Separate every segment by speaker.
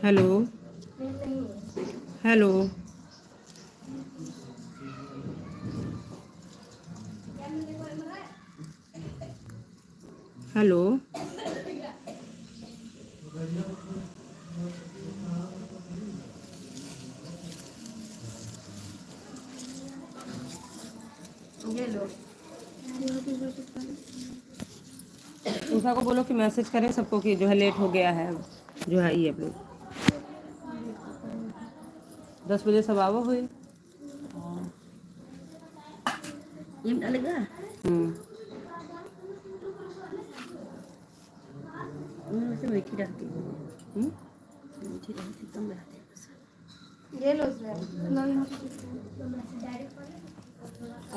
Speaker 1: Hello hello. Hello
Speaker 2: ये लो।
Speaker 1: उषा को बोलो कि मैसेज करें सबको कि जो है लेट हो गया है, जो है ये अपलोड 10 बजे सब आवो हुई।
Speaker 2: ये डालेगा से मीठी डालती मीठी डालती कम डालती ये लो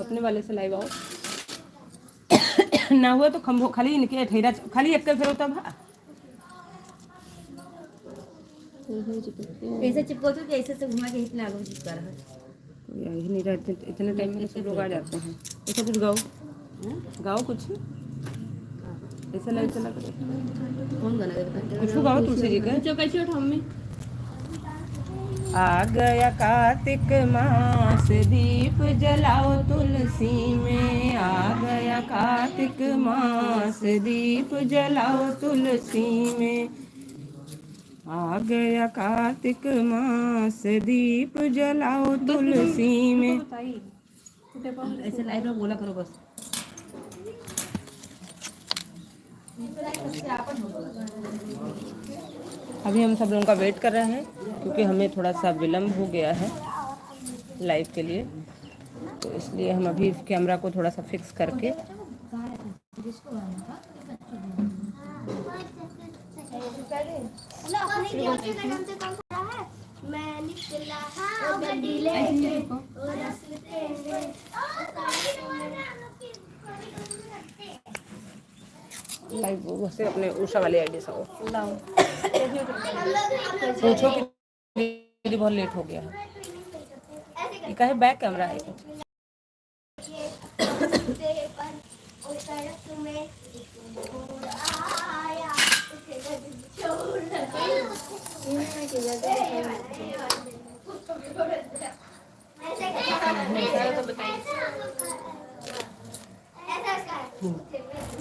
Speaker 1: अपने वाले से लाइव आओ। ना हुआ तो खम्भो खाली इनके ठेरा खाली एक फिर होता भा
Speaker 2: ऐसे चिपको तो ऐसे से घुमा के इतना आगे चिपका रहा है।
Speaker 1: यही नहीं रहते इतने टाइम में तो सब लोग आ जाते हैं। ऐसा कुछ गाओ गाओ कुछ ऐसा लाइव चला करो।
Speaker 2: कौन गाना गाता
Speaker 1: कुछ गाओ तुलसी जी का।
Speaker 2: जो कैसे उठाऊं मैं
Speaker 1: आ गया कार्तिक मास दीप जलाओ तुलसी में। आ गया कार्तिक मास दीप जलाओ तुलसी में। आ गया कार्तिक मास दीप जलाओ तुलसी में।
Speaker 2: ऐसे लाइव में बोला करो बस।
Speaker 1: अभी हम सब लोगों का वेट कर रहे हैं क्योंकि हमें थोड़ा सा विलम्ब हो गया है लाइव के लिए, तो इसलिए हम अभी कैमरा को थोड़ा सा फिक्स करके लाइव से अपने उषा वाले आईडी से पूछो कि दीदी बहुत लेट हो गया है। ये कहे बैक कैमरा है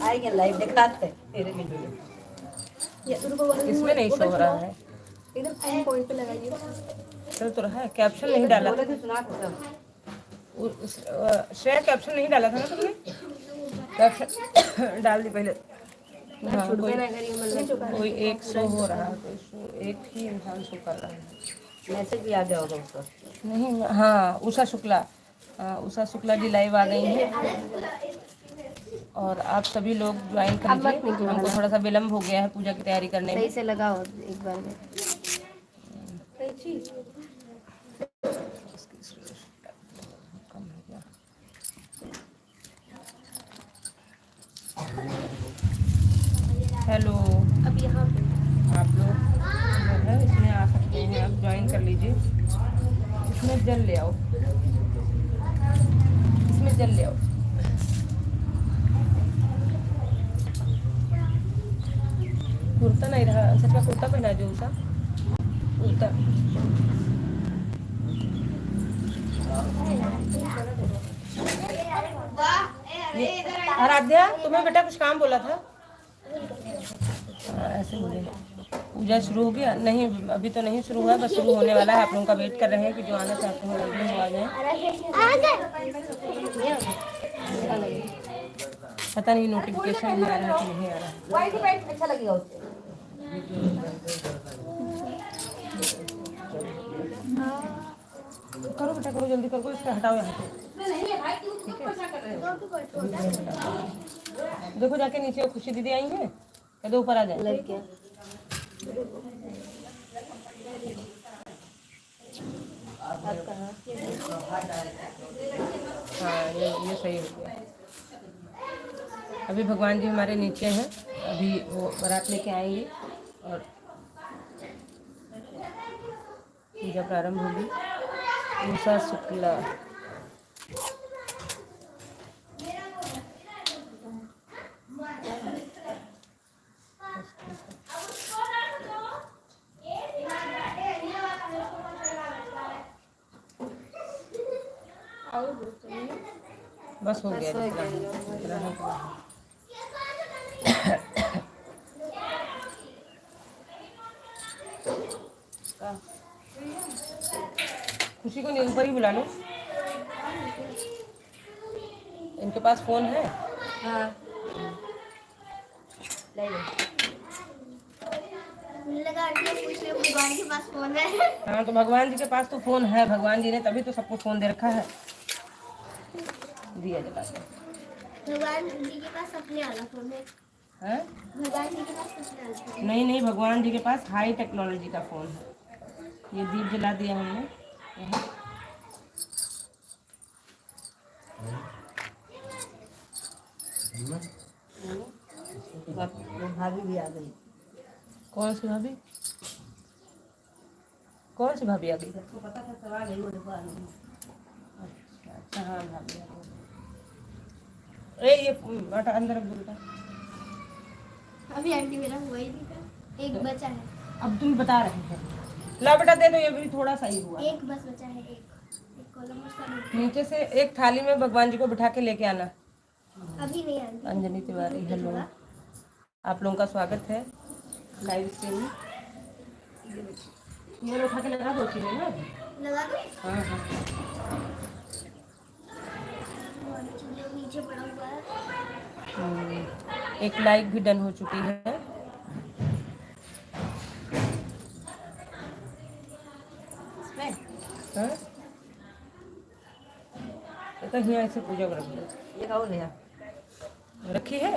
Speaker 2: आएंगे लाइव दिखाते
Speaker 1: इसमें नहीं शो हो रहा है।
Speaker 2: इधर फोन पॉइंट पे लगाइए।
Speaker 1: चल तो रहा है कैप्शन नहीं डाला था। श्रेया कैप्शन नहीं डाला था ना तुमने? कैप्शन डाल दी पहले। हाँ, कोई एक शो हो रहा है, कोई शो एक ही इंसान शो कर रहा है।
Speaker 2: मैसेज भी आ गया होगा उसका।
Speaker 1: नहीं हाँ उषा शुक्ला, उषा शुक्ला जी लाइव आ गई हैं और आप सभी लोग ज्वाइन कर लीजिए। हमको थोड़ा सा विलम्ब हो गया है पूजा की तैयारी करने में।
Speaker 2: सही से लगाओ एक बार में।
Speaker 1: हेलो
Speaker 2: अब यहाँ पे
Speaker 1: आप लोग जो है इसमें आ सकते हैं, आप ज्वाइन कर लीजिए। इसमें जल ले आओ, इसमें जल ले आओ। कुर्ता नहीं रहा, सच में कुर्ता पहना जो उषा कुर्ता। आराध्या तुम्हें बेटा कुछ काम बोला था। ऐसे बोले पूजा शुरू हो गया? नहीं अभी तो नहीं शुरू हुआ, बस शुरू होने वाला है। आप लोगों का वेट कर रहे हैं कि जो आना चाहते हैं जल्दी हो आ जाए। पता नहीं नोटिफिकेशन नहीं आ रहा है कि नहीं आ रहा है।
Speaker 2: अच्छा लगेगा उसको।
Speaker 1: करो बेटा करो जल्दी करो, इसको हटाओ यहाँ से। देखो जाके नीचे खुशी दीदी आई है, कहते ऊपर आ जाए।
Speaker 2: लग गया।
Speaker 1: हाँ ये सही हो गया। अभी भगवान जी हमारे नीचे हैं, अभी वो बारात लेके आएंगे और पूजा प्रारंभ होगी। उषा शुक्ला बस हो गया
Speaker 2: बस हो
Speaker 1: इतना
Speaker 2: गया।
Speaker 1: इतना है तो। खुशी को नहीं ऊपर ही बुला लो, इनके पास फोन है।
Speaker 2: हाँ ले लो।
Speaker 3: मुझे लगा आंटी पूछ रही भगवान के पास फोन है।
Speaker 1: हाँ तो भगवान जी के पास तो फोन है, भगवान जी ने तभी तो सबको फोन दे रखा है। दिया जला के।
Speaker 3: भगवान जी के पास अपने वाला फोन है।
Speaker 1: हैं?
Speaker 3: भगवान जी के पास अपने वाला फोन है।
Speaker 1: नहीं नहीं, भगवान जी के पास हाई टेक्नोलॉजी का फोन है। ये दीप जला दिया हमने यहाँ।
Speaker 2: भाभी भी आ गई।
Speaker 1: कौन सी भाभी? कौन सी भाभी आ गई?
Speaker 2: सबको पता था सब आ गई, वो देखो आ गई।
Speaker 1: अच्छा अच्छा, हाँ भाभी आ गई। ए ये बेटा अंदर रख दो बेटा।
Speaker 3: अभी आंटी मेरा हुआ ही नहीं था, एक बचा है।
Speaker 1: अब तुम बता रहे थे, ला बेटा दे दो, ये भी थोड़ा सा ही हुआ।
Speaker 3: एक बस बचा है, एक कॉलम उसका
Speaker 1: नीचे से एक थाली में भगवान जी को बिठा के लेके आना।
Speaker 3: अभी नहीं आंटी।
Speaker 1: अंजलि तिवारी, हेलो, आप लोगों का स्वागत है लाइव स्ट्रीम में। ये उठा के लगा दो चीजें ना।
Speaker 3: लगा दो।
Speaker 1: हाँ हाँ,
Speaker 3: नीचे पड़ा हुआ है।
Speaker 1: एक लाइक भी डन हो चुकी है।
Speaker 2: इसमें
Speaker 1: हाँ? ये तो यहाँ ऐसे पूजा कर रखी है।
Speaker 2: ये और है।
Speaker 1: रखी है।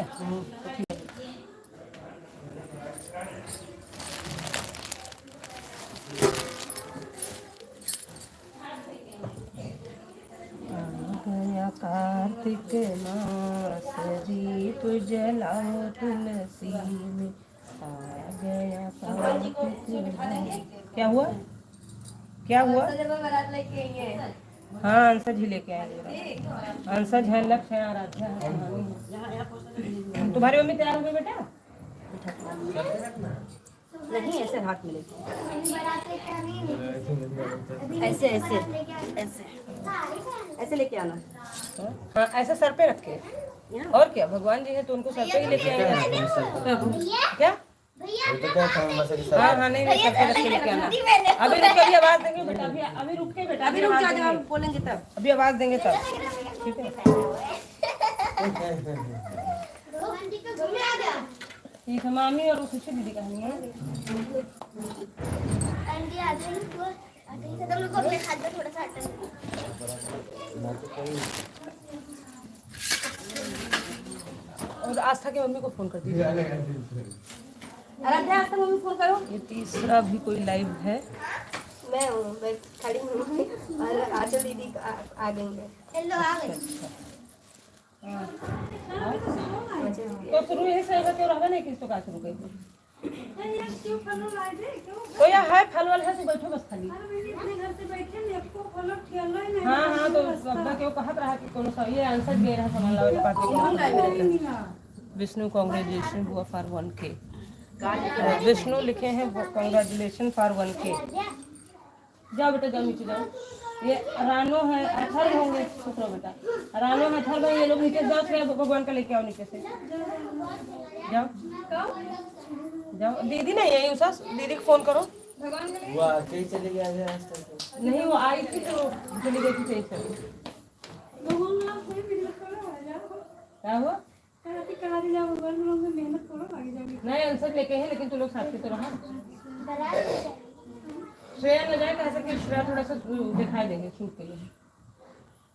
Speaker 1: गया कार्तिक मास दीप जलाओ तुलसी में, आ गया कार्तिक मास। क्या हुआ? क्या हुआ? हाँ अंशज ही लेके आएंगे। अंशज है, लक्ष्य है, आराध्या है, कहानी है। तुम्हारी मम्मी तैयार हो गई बेटा?
Speaker 2: नहीं ऐसे हाथ में लेके ऐसे ऐसे ऐसे ऐसे लेके आना।
Speaker 1: हाँ ऐसे सर पे रखे। और क्या, भगवान जी है तो उनको सर पे ही लेके आएंगे। क्या? हाँ हाँ, नहीं नहीं, सर पे रख के लेके आना। अभी रुक के, अभी आवाज देंगे बेटा, अभी रुक के बेटा,
Speaker 2: अभी रुक जाओ, जब हम बोलेंगे तब।
Speaker 1: अभी आवाज देंगे तब, ठीक है? ठीक है, मामी और खुशी दीदी का है।
Speaker 3: आंटी आ गई तो तुम लोग को अपने हाथ में थोड़ा सा हटा।
Speaker 1: और आस्था की मम्मी को फोन कर दीजिए।
Speaker 2: आराध्या आज तक मम्मी फोन करो।
Speaker 1: ये तीसरा भी कोई लाइव है।
Speaker 2: मैं हूँ, मैं खड़ी हूँ और आंचल दीदी आ गई है।
Speaker 3: हेलो आ गई।
Speaker 1: तो शुरू यही से होगा, क्यों रहा नहीं किस तो का शुरू कर दो। तो या है फल वाल है तो बैठो बस खाली। हाँ हाँ, तो सबका क्यों कहत रहा कि कोनो सा ये आंसर दे रहा सामान लावे के पास। विष्णु कांग्रेचुलेशन हुआ फॉर 1K। विष्णु लिखे हैं कांग्रेचुलेशन फॉर 1K। जाओ बेटा, जाओ नीचे जाओ। ये रानो है, अथर्व होंगे, शुक्र बेटा रानो है, अथर्व है, ये लोग नीचे जाओ, श्रेया भगवान का लेके आओ नीचे से। जाओ जाओ, दीदी नहीं है उषा, दीदी को फोन करो।
Speaker 4: वो आके चले गया है आज तक।
Speaker 1: नहीं वो आई थी तो चली गई थी सही से। क्या हुआ? नहीं आंसर लेके हैं, लेकिन तुम लोग साथ में तो रहा। श्रेया न जाए, कह सके श्रेया थोड़ा सा दिखाई देंगे शूट के लिए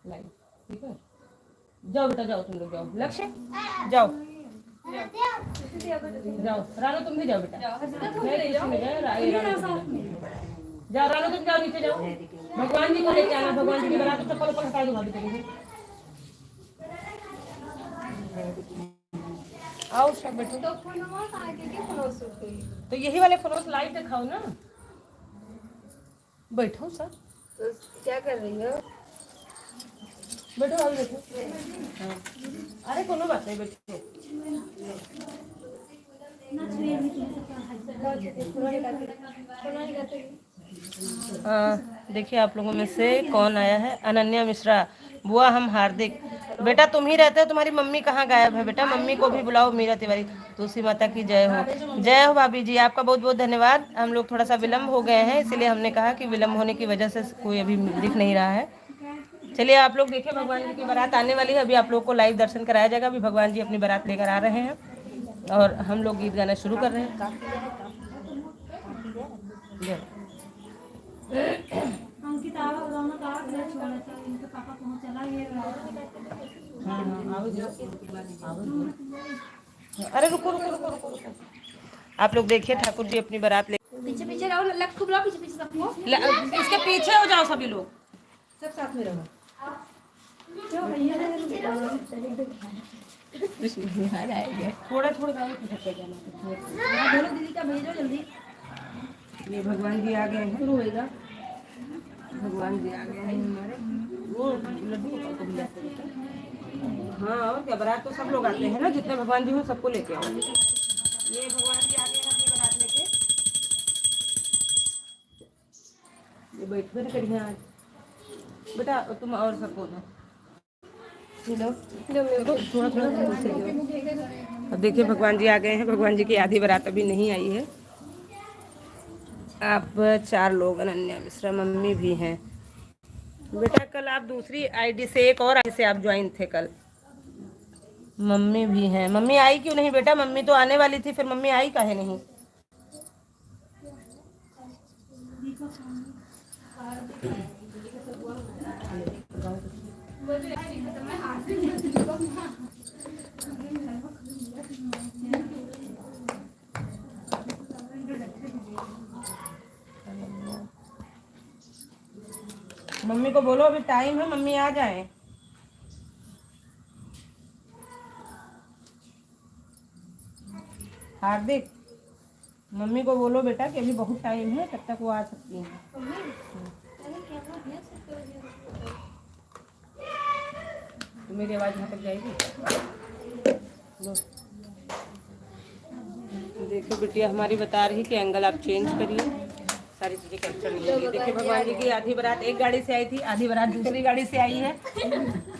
Speaker 1: लाइव, ठीक है? जाओ बेटा जाओ, तुम लोग जाओ, लक्ष्य जाओ जाओ, रानो तुम भी जाओ बेटा। नहीं किसी में जाए, जाओ रानो तुम जाओ, नीचे जाओ, भगवान जी को लेके आना। भगवान जी की बना तो चप्पल ऊपर हटा दो भाभी तेरे। आओ सब बैठो। तो यही वाले फोन लाइव दिखाओ ना। बैठो सब,
Speaker 2: तो क्या कर रही हो?
Speaker 1: बैठो अभी बैठो। हाँ अरे कोनो बात नहीं, बैठो। देखिए आप लोगों में से कौन आया है। अनन्या मिश्रा, बुआ हम हार्दिक। बेटा तुम ही रहते हो, तुम्हारी मम्मी कहाँ गायब है बेटा? मम्मी को भी बुलाओ। मीरा तिवारी, तुलसी माता की जय हो। जय हो भाभी जी, आपका बहुत बहुत धन्यवाद। हम लोग थोड़ा सा विलम्ब हो गए हैं, इसलिए हमने कहा कि विलम्ब होने की वजह से कोई अभी दिख नहीं रहा है। चलिए आप लोग देखिए, भगवान जी की बारात आने वाली है। अभी आप लोग को लाइव दर्शन कराया जाएगा। अभी भगवान जी अपनी बारात लेकर आ रहे हैं और हम लोग गीत गाना शुरू कर रहे हैं। अरे रुको रुको रुको रुको रुको। आप लोग देखिए, ठाकुर जी अपनी बारात ले।
Speaker 3: पीछे पीछे रहो, लग खूब रहो, पीछे पीछे रखो।
Speaker 1: इसके पीछे हो जाओ सभी लोग, सब साथ में रहो। थोड़ा थोड़ा दीदी का भेजो जल्दी। ये भगवान जी आ गए हैं, शुरू होएगा। भगवान जी आ गए हैं हमारे। वो लड्डू हाँ, और क्या, बारात तो सब लोग आते हैं ना, जितने भगवान जी हो सबको लेके आओ। ये भगवान जी आ गए हैं अपनी बारात लेके। ये बैठ कर करिए आज बेटा, तुम और सबको दो। थोड़ा थोड़ा। अब देखिए भगवान जी आ गए हैं। भगवान जी की आधी बारात अभी नहीं आई है। आप 4 लोग, अनन्या मिश्रा, मम्मी भी हैं बेटा। कल आप दूसरी आईडी से, एक और आईडी से आप ज्वाइन थे कल। मम्मी भी हैं। मम्मी आई क्यों नहीं बेटा? मम्मी तो आने वाली थी, फिर मम्मी आई काहे नहीं? मम्मी को बोलो अभी टाइम है, मम्मी आ जाए। हार्दिक, मम्मी को बोलो बेटा कि अभी बहुत टाइम है, तब तक वो आ सकती हैं। तो मेरी आवाज़ यहाँ तक जाएगी। लो देखो बिटिया हमारी बता रही कि एंगल आप चेंज करिए, सारी चीज़ें कैप्चर नहीं होंगी। देखिए भगवान जी की आधी बारात एक गाड़ी से आई थी, आधी बारात दूसरी गाड़ी से आई है।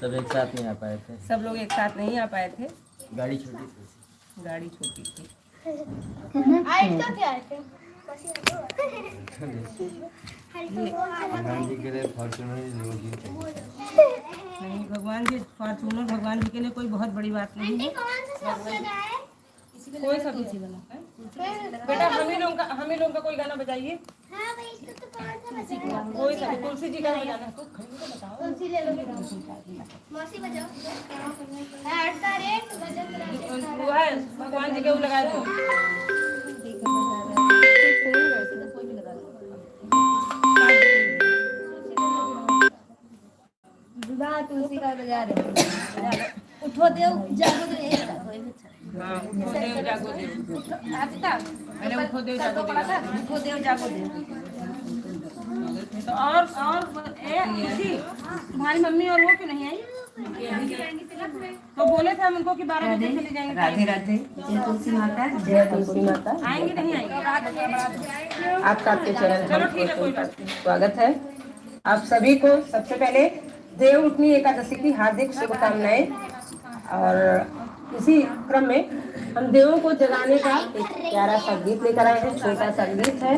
Speaker 4: सब एक साथ नहीं आ पाए थे।
Speaker 1: सब लोग एक साथ नहीं आ पाए थे,
Speaker 4: गाड़ी छोटी थी।
Speaker 1: गाड़ी छोटी थी।
Speaker 4: भगवान जी के लिए फॉर्च्यूनर
Speaker 1: नहीं, भगवान जी फॉर्च्यूनर भगवान जी के लिए कोई बहुत बड़ी बात नहीं है। कोई सा तुलसी वाला बेटा, हम ही लोगों का कोई गाना बजाइए। कोई सा तुलसी जी का बजाना तो बताओ।
Speaker 3: तुलसी ले लो, मौसी बजाओ।
Speaker 1: वो है भगवान जी के, वो लगा दो।
Speaker 2: तुलसी का बजा रहे। उठो देव जागो देव।
Speaker 1: हाँ, उठो देव जागो देव। अरे उठो देव जागो देव,
Speaker 2: उठो देव जागो देव।
Speaker 1: तो और तुम्हारी मम्मी और वो क्यों नहीं आई? तो बोले थे हम उनको कि 12 बजे चले जाएंगे।
Speaker 2: राधे राधे। जय तुलसी माता, जय तुलसी माता।
Speaker 1: आएंगे नहीं आएंगे?
Speaker 2: आपका आपके चरण
Speaker 1: चलो ठीक है, कोई बात नहीं।
Speaker 2: स्वागत है आप सभी को। सबसे पहले देव उठनी एकादशी की हार्दिक शुभकामनाएं। और इसी क्रम में हम देवों को जगाने का एक प्यारा सा गीत लेकर आए हैं। छोटा सा गीत है।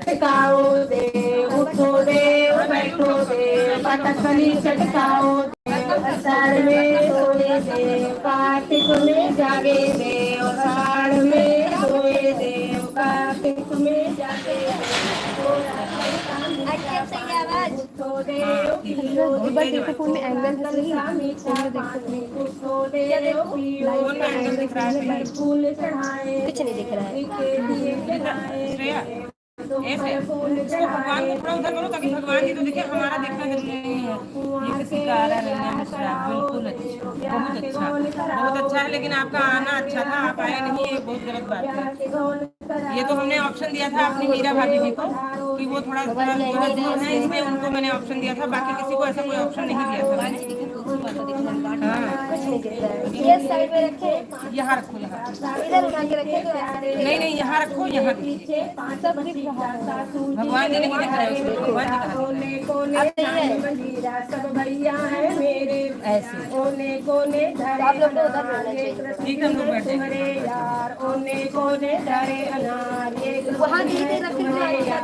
Speaker 2: चटकाओ देव, उठो देव, बैठो देव, पटकनी चटकाओ देव, आषाढ़ में सोए देव, कार्तिक में जागे देव, आषाढ़ में सोए देव, कार्तिक में जागे फूल चढ़ाए। कुछ नहीं दिख रहा है।
Speaker 1: ऐसे इसको भगवान को थोड़ा उधर करो, ताकि भगवान जी तो देखिए हमारा देखना जरूरी नहीं है। ये किसी का आ रहा है मिश्रा, बिल्कुल अच्छा, बहुत अच्छा है। लेकिन आपका आना अच्छा था, आप आए नहीं, ये बहुत गलत बात है। ये तो हमने ऑप्शन दिया था अपनी मीरा भाभी जी को कि वो थोड़ा दूर है, इसलिए उनको मैंने ऑप्शन दिया था, बाकी किसी को ऐसा कोई ऑप्शन नहीं दिया था मैंने।
Speaker 3: ये साइड में रखे,
Speaker 1: यहाँ रखो, यहाँ
Speaker 3: इधर उठा के रखे तो ऐसे
Speaker 1: नहीं नहीं, यहाँ रखो, यहाँ देखिए।
Speaker 3: सब दिख रहा है।
Speaker 1: भगवान जी नहीं दिख रहे उसमें, भगवान जी कहाँ दिख रहे हैं?
Speaker 2: सब भैया है मेरे
Speaker 1: ऐसे
Speaker 2: ओने कोने
Speaker 3: तो आप लोग को उधर रहना चाहिए।
Speaker 1: ठीक है, हम लोग बैठे हैं।
Speaker 2: धरे यार ओने कोने धरे अनार ये
Speaker 3: वहाँ दीदी रखी हुई है।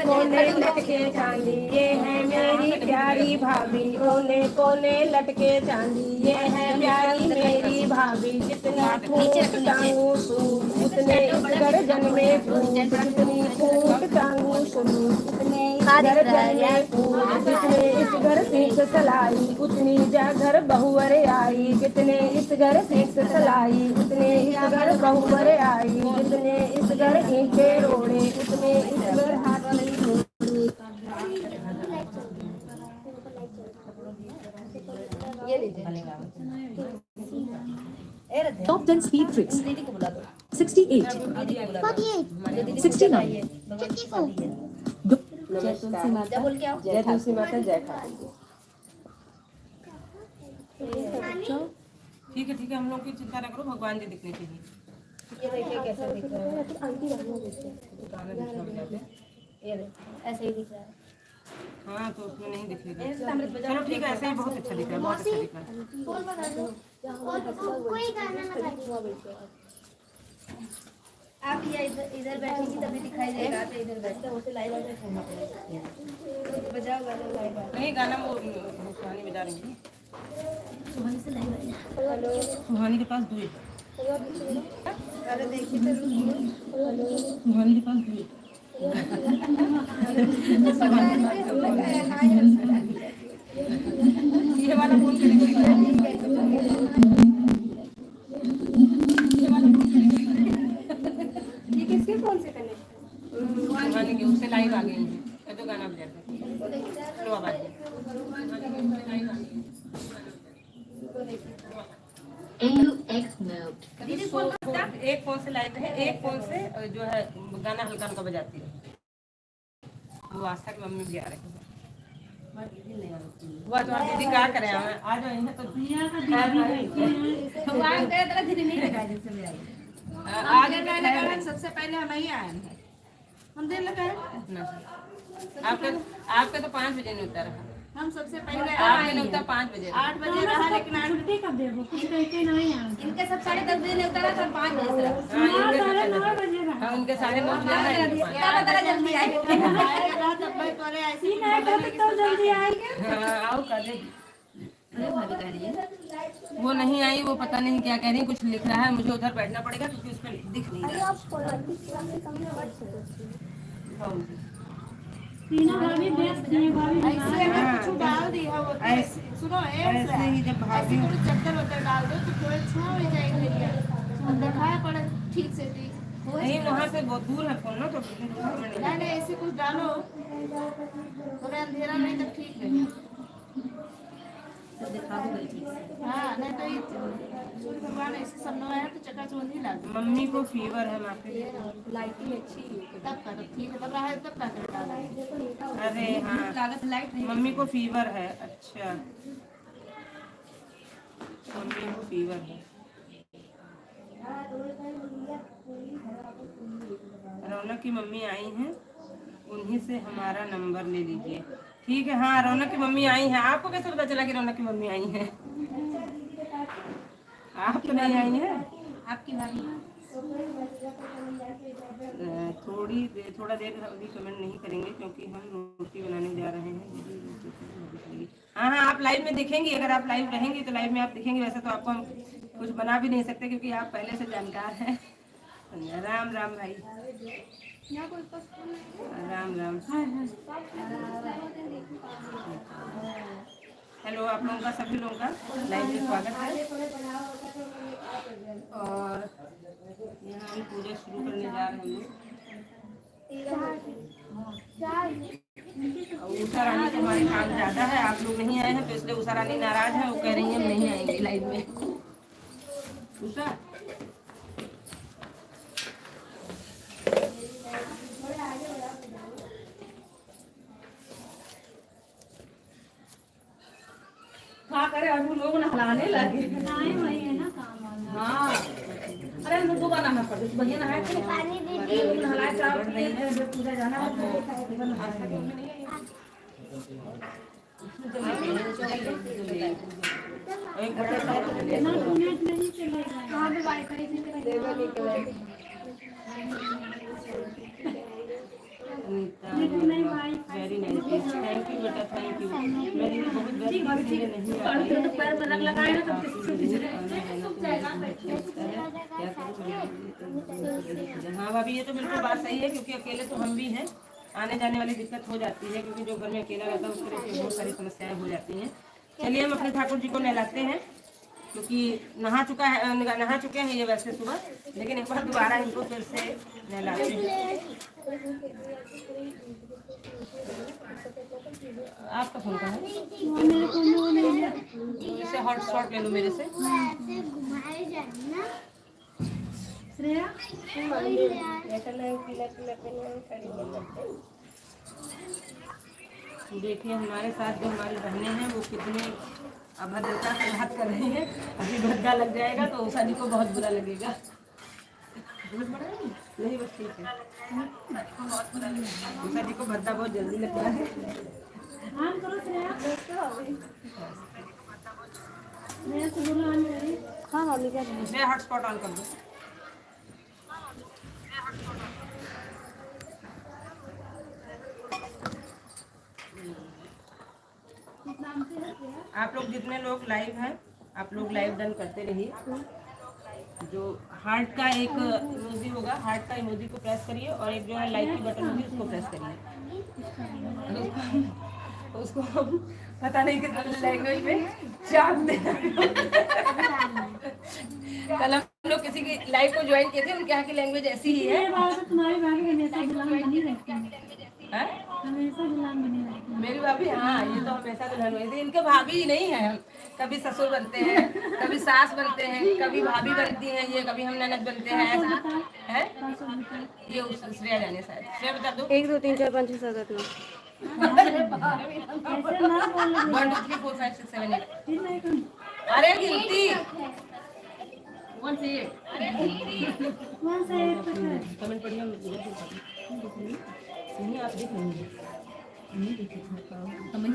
Speaker 2: कोने लटके चांदी ये है मेरी प्यारी भाभी ओने कोने लटके चांदी ये है प्यारी मेरी भाभी जितने फूट टांगू सूट उतने गर्दन में फूट जितनी फूट टांगू सूट उतने गर्दन में फूट जितने इस घर सीख सलाई उतनी जा घर बहुवर आई जितने इस घर सीख सलाई उतने इस घर बहुवर आई जितने इस घर ईंटे रोड़े उतने इस घर हाथी रोड़े।
Speaker 5: Top 10 speed tricks. 68, 69.
Speaker 3: जब बोल के आओ।
Speaker 2: जय तुलसी माता जय खाटू।
Speaker 1: ठीक है, हम लोग की चिंता न करो, भगवान जी दिखने चाहिए।
Speaker 3: ये देखिए कैसा दिख रहा है। ये ऐसे ही दिख रहा है।
Speaker 1: हाँ तो उसमें नहीं दिखेगा। चलो ठीक है, ऐसे ही बहुत अच्छा दिख रहा है, बहुत अच्छा दिख रहा है।
Speaker 3: कोई गाना लगा दीजिए। आप ये इधर बैठेंगी तभी दिखाई देगा, तो इधर बैठते उसे लाइव बजाओ गाना लाइव।
Speaker 1: नहीं, गाना वो सुहानी बजा रही है।
Speaker 3: सुहानी से लाइव
Speaker 1: हेलो, सुहानी के पास दूध,
Speaker 3: अरे देखिए तो
Speaker 1: सुहानी के पास दूध। ये वाला फोन
Speaker 3: ये किसके फोन से कनेक्ट?
Speaker 1: सुहानी के, उससे लाइव आ गई है तो गाना बजा रहे। चलो अब आइए। एक फोन से लाइव है, एक फोन से जो है गाना हल्का हल्का बजाती है। वो आस्था की मम्मी भी आ रही है। वो तो दीदी क्या करें, हमें आ जाए हैं तो आगे
Speaker 6: सबसे पहले हम ही आए हैं, हम देर लगा
Speaker 1: आपके तो 5 बजे नहीं उतर रहा,
Speaker 6: हम सबसे पहले
Speaker 1: आपके नहीं उतर 5 बजे।
Speaker 6: 8 बजे रहा, लेकिन इनके सब 10:30 बजे नहीं उतरा था, 5 बजे से रहा।
Speaker 1: हाँ, उनके 9:30 बजे है।
Speaker 3: क्या पता जल्दी आएंगे।
Speaker 6: आएगा तब भाई परे ऐसे
Speaker 3: जल्दी आएंगे।
Speaker 1: हाँ, आओ कर देगी।
Speaker 6: अरे भाभी कह रही है
Speaker 1: वो नहीं आई, वो पता नहीं क्या कह रही है, कुछ लिख रहा है, मुझे उधर बैठना पड़ेगा क्योंकि उसमें दिख नहीं रहा।
Speaker 6: ऐसे में कुछ डाल दी है वो, सुनो ऐसे
Speaker 1: ही जब भाभी
Speaker 6: थोड़ी चद्दर वद्दर डाल दो तो थोड़े छाँव हो जाएगी भैया, दिखाया पड़े ठीक से ठीक।
Speaker 1: नहीं, वहाँ से बहुत दूर है फोन ना, तो
Speaker 6: नहीं ऐसे कुछ डालो थोड़ा अंधेरा नहीं तो ठीक है। हाँ नहीं तो ये सूर्य भगवान ऐसे सपनों में है तो चकाचौंध ही लग।
Speaker 1: मम्मी को फीवर है, माँ के
Speaker 6: लाइटिंग अच्छी तब कर ठीक है, तब रहा है तब कर डाला।
Speaker 1: अरे हाँ,
Speaker 6: लागत लाइट
Speaker 1: मम्मी को फीवर है। अच्छा, मम्मी को फीवर है। रौनक की मम्मी आई हैं, उन्हीं से हमारा नंबर ले लीजिए। ठीक है, हाँ रौनक की मम्मी आई हैं। आपको कैसे पता चला कि रौनक की मम्मी आई हैं? आप तो नहीं आई हैं।
Speaker 6: आपकी भाभी
Speaker 1: थोड़ा देर अभी कमेंट नहीं करेंगे क्योंकि हम रोटी बनाने जा रहे हैं। हाँ, आप लाइव में दिखेंगी, अगर आप लाइव रहेंगी तो लाइव में आप दिखेंगे। वैसे तो आपको हम कुछ बना भी नहीं सकते क्योंकि आप पहले से जानकार हैं। राम राम भाई, राम राम। हेलो, आप लोगों का, सभी लोगों का लाइव में स्वागत है। और यहाँ हम पूजा शुरू करने जा रहे हैं। उषा रानी को हमारे काम ज्यादा है, आप लोग नहीं आए हैं तो इसलिए उषा रानी नाराज है, वो कह रही है हम नहीं आएंगे लाइव में। उषा खा करे और लोग नहलाने लगे।
Speaker 3: वही है ना काम वाला।
Speaker 1: हाँ अरे हम लोग दोबारा नहा पड़े भैया नहाए थे
Speaker 3: पानी दे
Speaker 1: अरे लोग नहलाए चार रही है जब पूजा जाना एक
Speaker 3: इंटरनेट नहीं चलेगा। कहाँ पे वाईफाई से नहीं wifi.
Speaker 1: Very nice thank you बेटा थैंक यू मेरी बहुत नहीं पैर में रख लगाए ना तो किसी से हाँ भाभी ये तो बिल्कुल बात सही है क्योंकि अकेले तो हम भी हैं आने जाने वाली दिक्कत हो जाती है क्योंकि जो घर में अकेला रहता है उसके लिए बहुत सारी समस्याएं हो जाती हैं। चलिए हम अपने ठाकुर जी को नहलाते हैं क्योंकि नहा चुके हैं ये वैसे सुबह लेकिन एक बार दोबारा इनको फिर से नहलाते हैं। आपका फोन कहाँ है? इसे हॉटस्पॉट ले लो मेरे से।
Speaker 3: ऐसे घुमाए जाए ना श्रेया
Speaker 1: देखिए हमारे साथ जो हमारी बहनें हैं वो कितने अभद्रता से बात कर रही हैं। अभी भद्दा लग जाएगा तो उषा जी को बहुत बुरा लगेगा। नहीं बस ठीक है उषा जी को भद्दा बहुत जल्दी लगता है।
Speaker 3: ऑन करो श्रेया। श्रेया को बोलो ऑन करें। हाँ हाँ लिखा है।
Speaker 1: मैं हॉटस्पॉट ऑन कर दूँ। आप लोग जितने लोग लाइव हैं आप लोग लाइव डन करते रहिए। जो हार्ट का एक इमोजी होगा हार्ट का इमोजी को प्रेस करिए और एक जो है लाइक की बटन होगी उसको प्रेस करिए। उसको हम पता नहीं किस लैंग्वेज में चाप देना। कल हम लोग किसी की लाइव को ज्वाइन किए थे उनके यहाँ की लैंग्वेज ऐसी ही है।
Speaker 3: तुम्हारी भाभी हमेशा गुलाम बनी रहती है। हमेशा गुलाम बनी रहती है।
Speaker 1: मेरी भाभी हाँ ये तो हमेशा दुल्हन हुई थी। इनके भाभी नहीं है हम कभी ससुर बनते हैं कभी सास बनते हैं कभी भाभी बनती हैं ये कभी हम ननद बनते हैं ऐसा है। ये श्रेया जाने शायद श्रेया बता दो
Speaker 7: 1 2 3 4 5 6 7 8
Speaker 1: 9 1 2 3 4 5 6 7 8 अरे गिनती 1 से 8 कमेंट पढ़िए नहीं आप देख लेंगे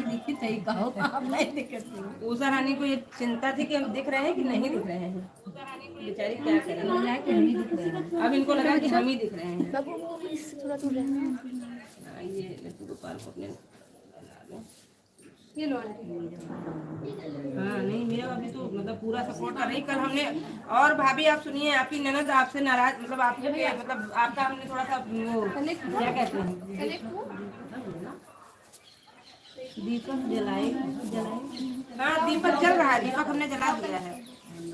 Speaker 1: दिखी सही कहो आप नहीं दिखे। उषा रानी को ये चिंता थी कि हम दिख रहे हैं कि नहीं दिख रहे हैं। बेचारी क्या करें अब इनको लगा कि हम ही दिख रहे हैं।
Speaker 7: थोड़ा दूर है
Speaker 1: ये लड्डू गोपाल को अपने
Speaker 7: ये लो
Speaker 1: हाँ नहीं मेरा अभी तो मतलब पूरा सपोर्ट कर रही। कल हमने और भाभी आप सुनिए आपकी ननद आपसे नाराज मतलब आपके मतलब आपका हमने थोड़ा सा वो क्या कहते हैं दीपक जलाए हाँ दीपक जल रहा है। दीपक हमने जला दिया है।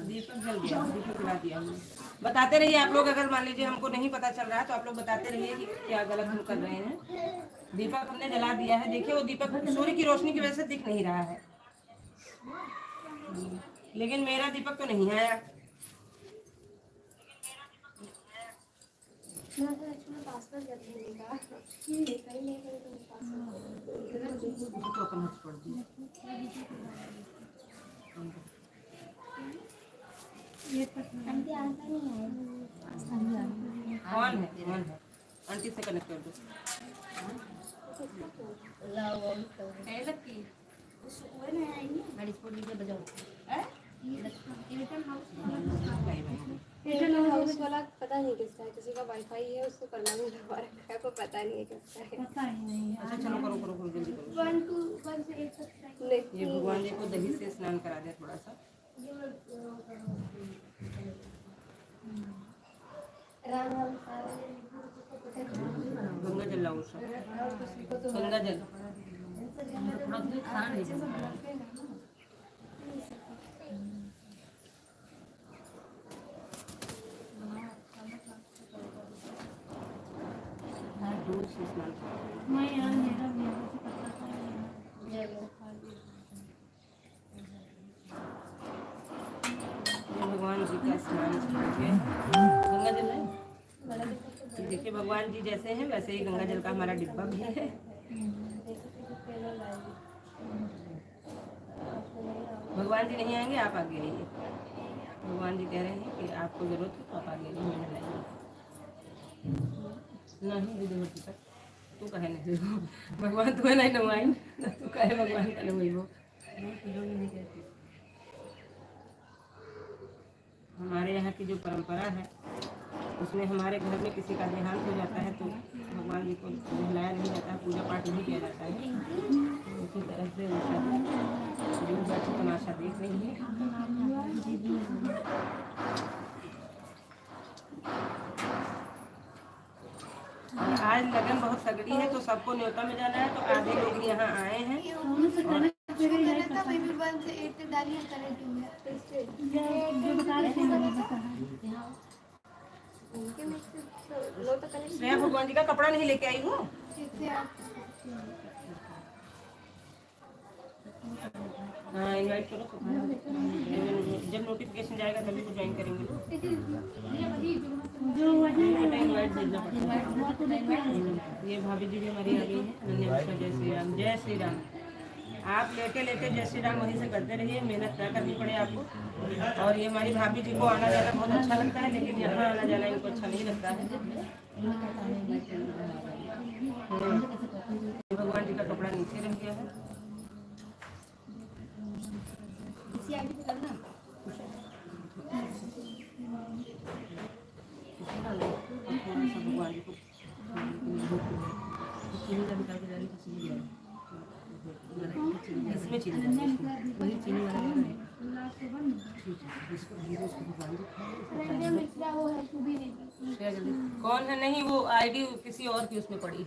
Speaker 1: दीपक जल गया दीपक जला दिया हमने। बताते रहिए आप लोग अगर मान लीजिए हमको नहीं पता चल रहा है तो आप लोग बताते रहिए कि क्या गलत हम कर रहे हैं। दीपक हमने जला दिया है। देखिए वो दीपक सूर्य की रोशनी की वजह से दिख नहीं रहा है लेकिन मेरा दीपक तो नहीं आया। ऑन है आंटी से कनेक्ट कर दो।
Speaker 7: हाउस वाला पता नहीं किसका है। किसी का वाईफाई है उसको करना नहीं लगा रखा है को पता नहीं है किसका है।
Speaker 3: पता ही नहीं है।
Speaker 1: अच्छा चलो करो करो करो जल्दी करो।
Speaker 3: 1 2 1 से 8 तक
Speaker 1: ये भगवान जी को दही से स्नान करा दे थोड़ा सा। गंगा जल लाओ गंगा जल
Speaker 3: मैं यार मेरा
Speaker 1: भगवान जी का स्नान गंगा जल है। देखिए भगवान जी जैसे हैं वैसे ही गंगा जल का हमारा डिब्बा भी है।
Speaker 2: भगवान जी नहीं आएंगे, आप आगे आइए। भगवान जी कह रहे हैं कि आपको जरूरत है तो आप आगे आइए, मैंने लाइए नहीं दीदी मत कर, तू कहे नहीं भगवान तुम्हें नहीं नवाई, तू कहे भगवान का नवाई वो नहीं कहती। हमारे यहाँ की जो परंपरा है उसमें हमारे घर में किसी का देहांत हो जाता है तो भगवान जी को बुलाया नहीं जाता है, पूजा पाठ नहीं किया जाता है। उसी तरह से जो बैठे तमाशा देख रही है। आज लगन बहुत तगड़ी है तो सबको न्योता में जाना है, तो आधे लोग यहाँ आए हैं। श्रेया भगवान जी का कपड़ा नहीं लेके आई हूँ। हाँ इनवाइट करो, जब नोटिफिकेशन जाएगा तभी तो ज्वाइन करेंगे। इनवाइट भेजना पड़ता है। ये भाभी जी भी हमारी आ गई है। जय श्री राम, जय श्री राम। आप लेटे लेटे जय श्री राम वहीं से करते रहिए, मेहनत क्या करनी पड़े आपको। और ये हमारी भाभी जी को आना जाना बहुत अच्छा लगता है, लेकिन यहाँ आना जाना इनको अच्छा नहीं लगता है। भगवान जी का कपड़ा नीचे रह गया है। भगवान जी को इसमें चीनी वही चीनी कौन है? नहीं वो आईडी किसी और की उसमें पड़ी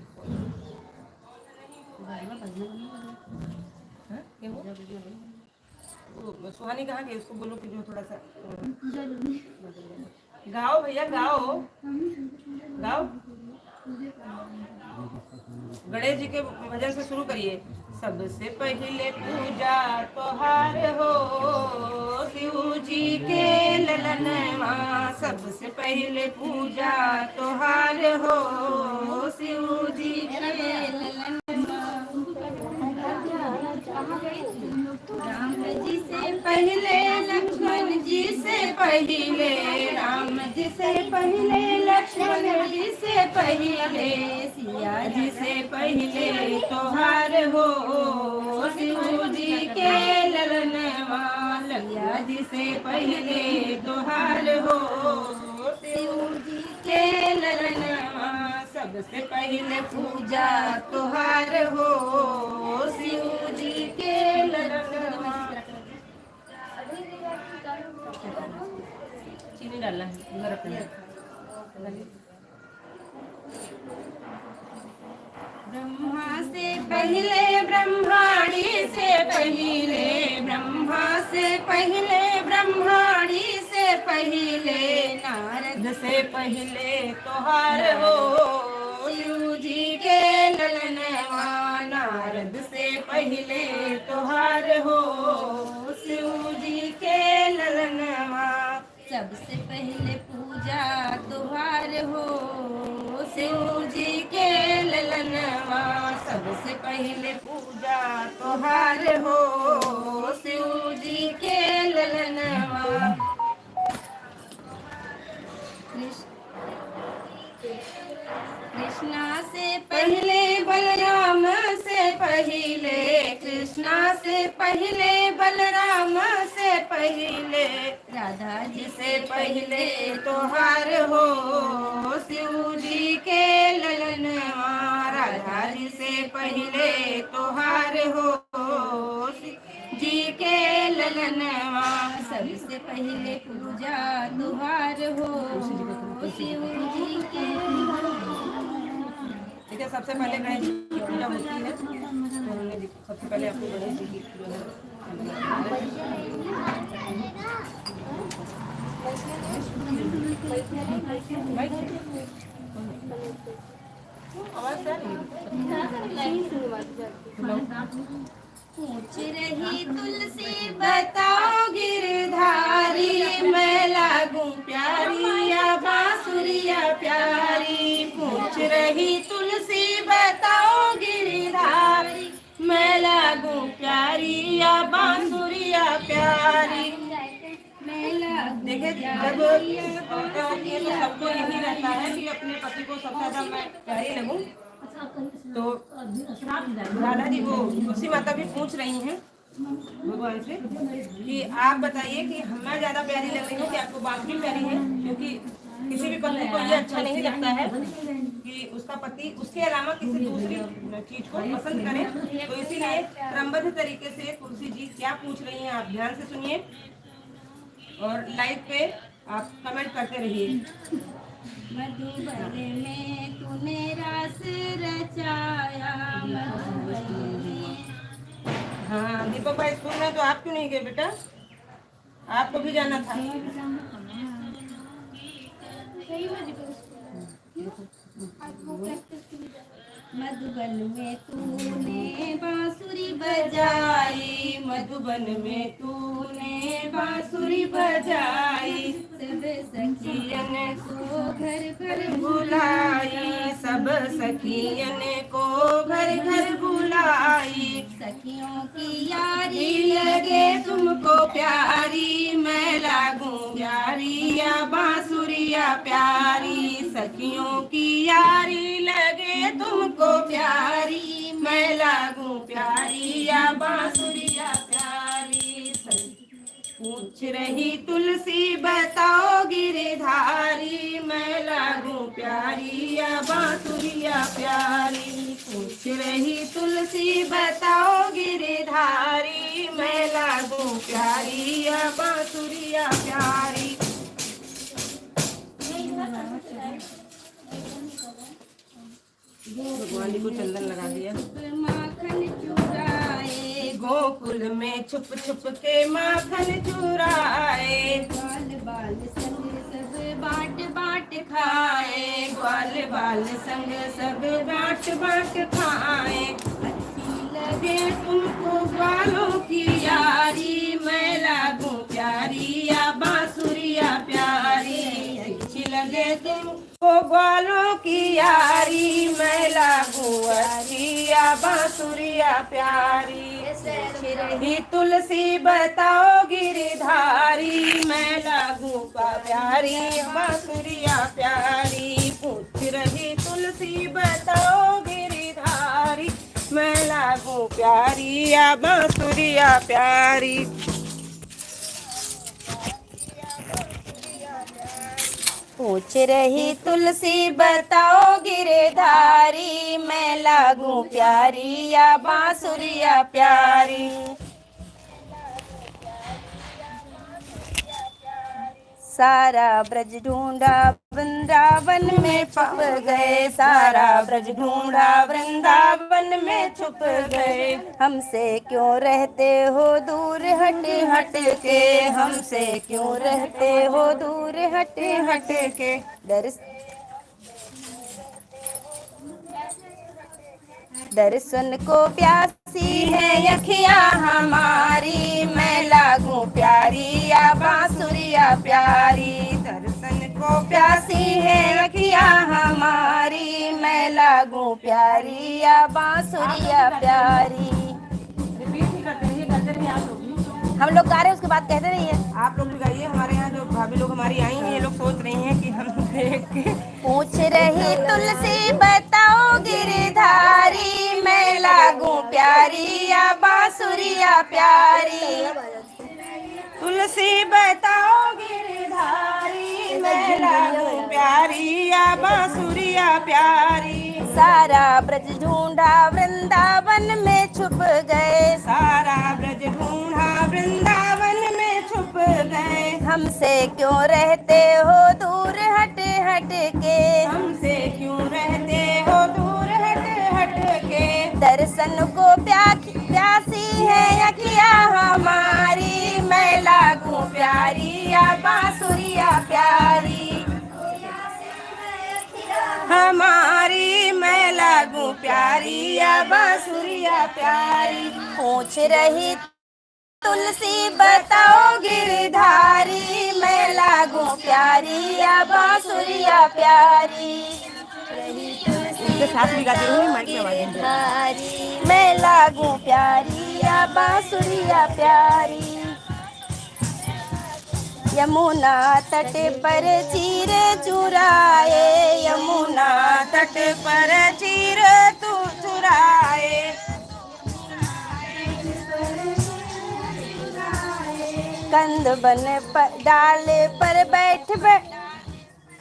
Speaker 2: वो सुहानी कहाँ गई? उसको बोलो कि जो थोड़ा सा गाओ भैया, गाओ गाओ। गणेश जी के भजन से शुरू करिए। सबसे पहले पूजा तोहार हो शिव जी के ललनवा, सबसे पहले पूजा तोहार हो शिव जी के ललनवा। राम जी से पहले लक्ष्मण जी से पहले, राम जी से पहले लक्ष्मण जी से पहले, सिया जी से पहले तोहार हो शिव जी के ललनवा, सिया जी से पहले तोहार हो शिव जी के ललनवा। सबसे पहले पूजा तोहार हो शिव जी के ललनवा। चीनी डालना है उधर अपने। ब्रह्मा से पहले ब्रह्माणी से पहले, ब्रह्मा से पहले ब्रह्माणी से पहले, नारद से पहले तोहार हो शिव जी के ललनवा, नारद से पहले तोहार हो शिव जी के ललनवा। सबसे पहले पूजा तोहार हो शिव जी के ललनवा, सबसे पहले पूजा तोहार हो शिव जी के ललनवा। कृष्णा से पहले बलराम से पहले, कृष्णा से पहले बलराम से पहले, राधा जी से पहले तोहार हो शिव जी के ललनवा, राधा जी से पहले तोहार हो शिव जी के ललनवा। सबसे पहले पूजा तोहार हो शिव जी के। देखिए सबसे पहले गणेश जी की पूजा होती है, तो हमने सबसे पहले आपको गणेश जी की जो है आवाज पूछ रही तुलसी बताओ गिरधारी, मैं लागू प्यारी या बांसुरिया प्यारी। पूछ रही तुलसी बताओ गिरधारी, मैं लागू प्यारी या बांसुरिया प्यारी। प्यारी। देखिए जब औरतें होती है तो सबको यही रहता है कि अपने पति को सबसे ज्यादा मैं प्यारी लगूं। तो राधा जी वो तुलसी माता भी पूछ रही हैं भगवान से कि आप बताइए कि मैं ज्यादा प्यारी लग रही हूँ कि आपको बांसुरी प्यारी है, क्योंकि किसी भी पत्नी को ये अच्छा नहीं लगता है कि उसका पति उसके अलावा किसी दूसरी चीज को पसंद करे। तो इसीलिए क्रमबद्ध तरीके से तुलसी जी क्या पूछ रही हैं आप ध्यान से सुनिए और लाइव पे आप कमेंट करते रहिए।
Speaker 6: मधुबन में तूने रस रचाया, मधुबन में।
Speaker 2: हाँ दीपक भाई स्कूल में तो आप क्यों नहीं गए बेटा? आपको भी जाना था।
Speaker 6: मधुबन में तूने बांसुरी बजाई, मधुबन में तूने बांसुरी बजाई। सब सखियन को घर घर बुलाई, सब सखियन को घर घर बुलाई। सखियों की यारी लगे तुमको प्यारी, मैं लागूं यारी या बांसुरिया प्यारी। सखियों की यारी लगे तुमको प्यारी, मैं लागूं प्यारी या बांसुरिया प्यारी। पूछ रही तुलसी बताओ गिरधारी, मैं लागूं प्यारी या बांसुरिया प्यारी। पूछ रही तुलसी बताओ गिरधारी, मैं लागूं प्यारी या बांसुरिया प्यारी। भगवान जी को चंदन लगा दिया। माखन चुराए गोकुल में छुप छुप के माखन चुराए, ग्वाल बाल संग सब बाट बाट खाए, ग्वाल बाल संग सब बाट बाट खाए। अच्छी लगे तुमको ग्वालों की यारी, मैं लागूं प्यारी या बांसुरिया प्यारी। अच्छी लगे तुमको ग्वालों की यारी, मैं लागूं अच्छी या बांसुरिया प्यारी। रही तुलसी बताओ गिरधारी, मैं लागूं प्यारी बांसुरिया प्यारी। पूछ रही तुलसी बताओ गिरधारी, मैं लागूं प्यारी या बांसुरिया प्यारी। पूछ रही तुलसी बताओ गिरधारी, मैं लागूं प्यारी या बांसुरिया प्यारी। सारा ब्रज ढूंढा वृंदावन में छुप गए, सारा ब्रज ढूंढा वृंदावन में छुप गए। हमसे क्यों रहते हो दूर हट हट के, हमसे क्यों रहते हो दूर हट हट के। दर्शन को प्यासी है अखियां हमारी, मैं लागूं प्यारी या बांसुरिया प्यारी। दर्शन को प्यासी है अखियां हमारी, मैं लागूं प्यारी या बांसुरिया प्यारी। हम लोग गा रहे हैं उसके बाद कहते नहीं है। आप लोग भी गाइए। हमारे यहाँ जो भाभी लोग हमारी आई हैं ये लोग सोच रही हैं कि हम देख के। पूछ रही तुलसी बताओ गिरधारी, मैं लागूं प्यारी या बांसुरिया प्यारी। तुलसी बताओ गिरधारी, मैं लागूं प्यारी या बांसुरिया प्यारी। सारा ब्रज ढूंढा वृंदावन में छुप गए, सारा ब्रज ढूंढा वृंदावन में छुप गए। हमसे क्यों रहते हो दूर हट हट के, हमसे क्यों रहते हो दूर हट हट के। दर्शन को प्यासी है अखियां हमारी, मैं लागूं प्यारी या बांसुरिया प्यारी। हमारी मैं लागूं प्यारी या बांसुरिया प्यारी। पूछ रही तुलसी बताओ गिरधारी, मैं लागूं प्यारी या बांसुरिया प्यारी। साथ भी गाती रहूं, माइक में आवाज़। मैं लागूं प्यारी या बांसुरिया प्यारी। यमुना तट पर चीर चुराए, यमुना तट पर चीर तू चुराए। कंद बन पर डाल पर बैठ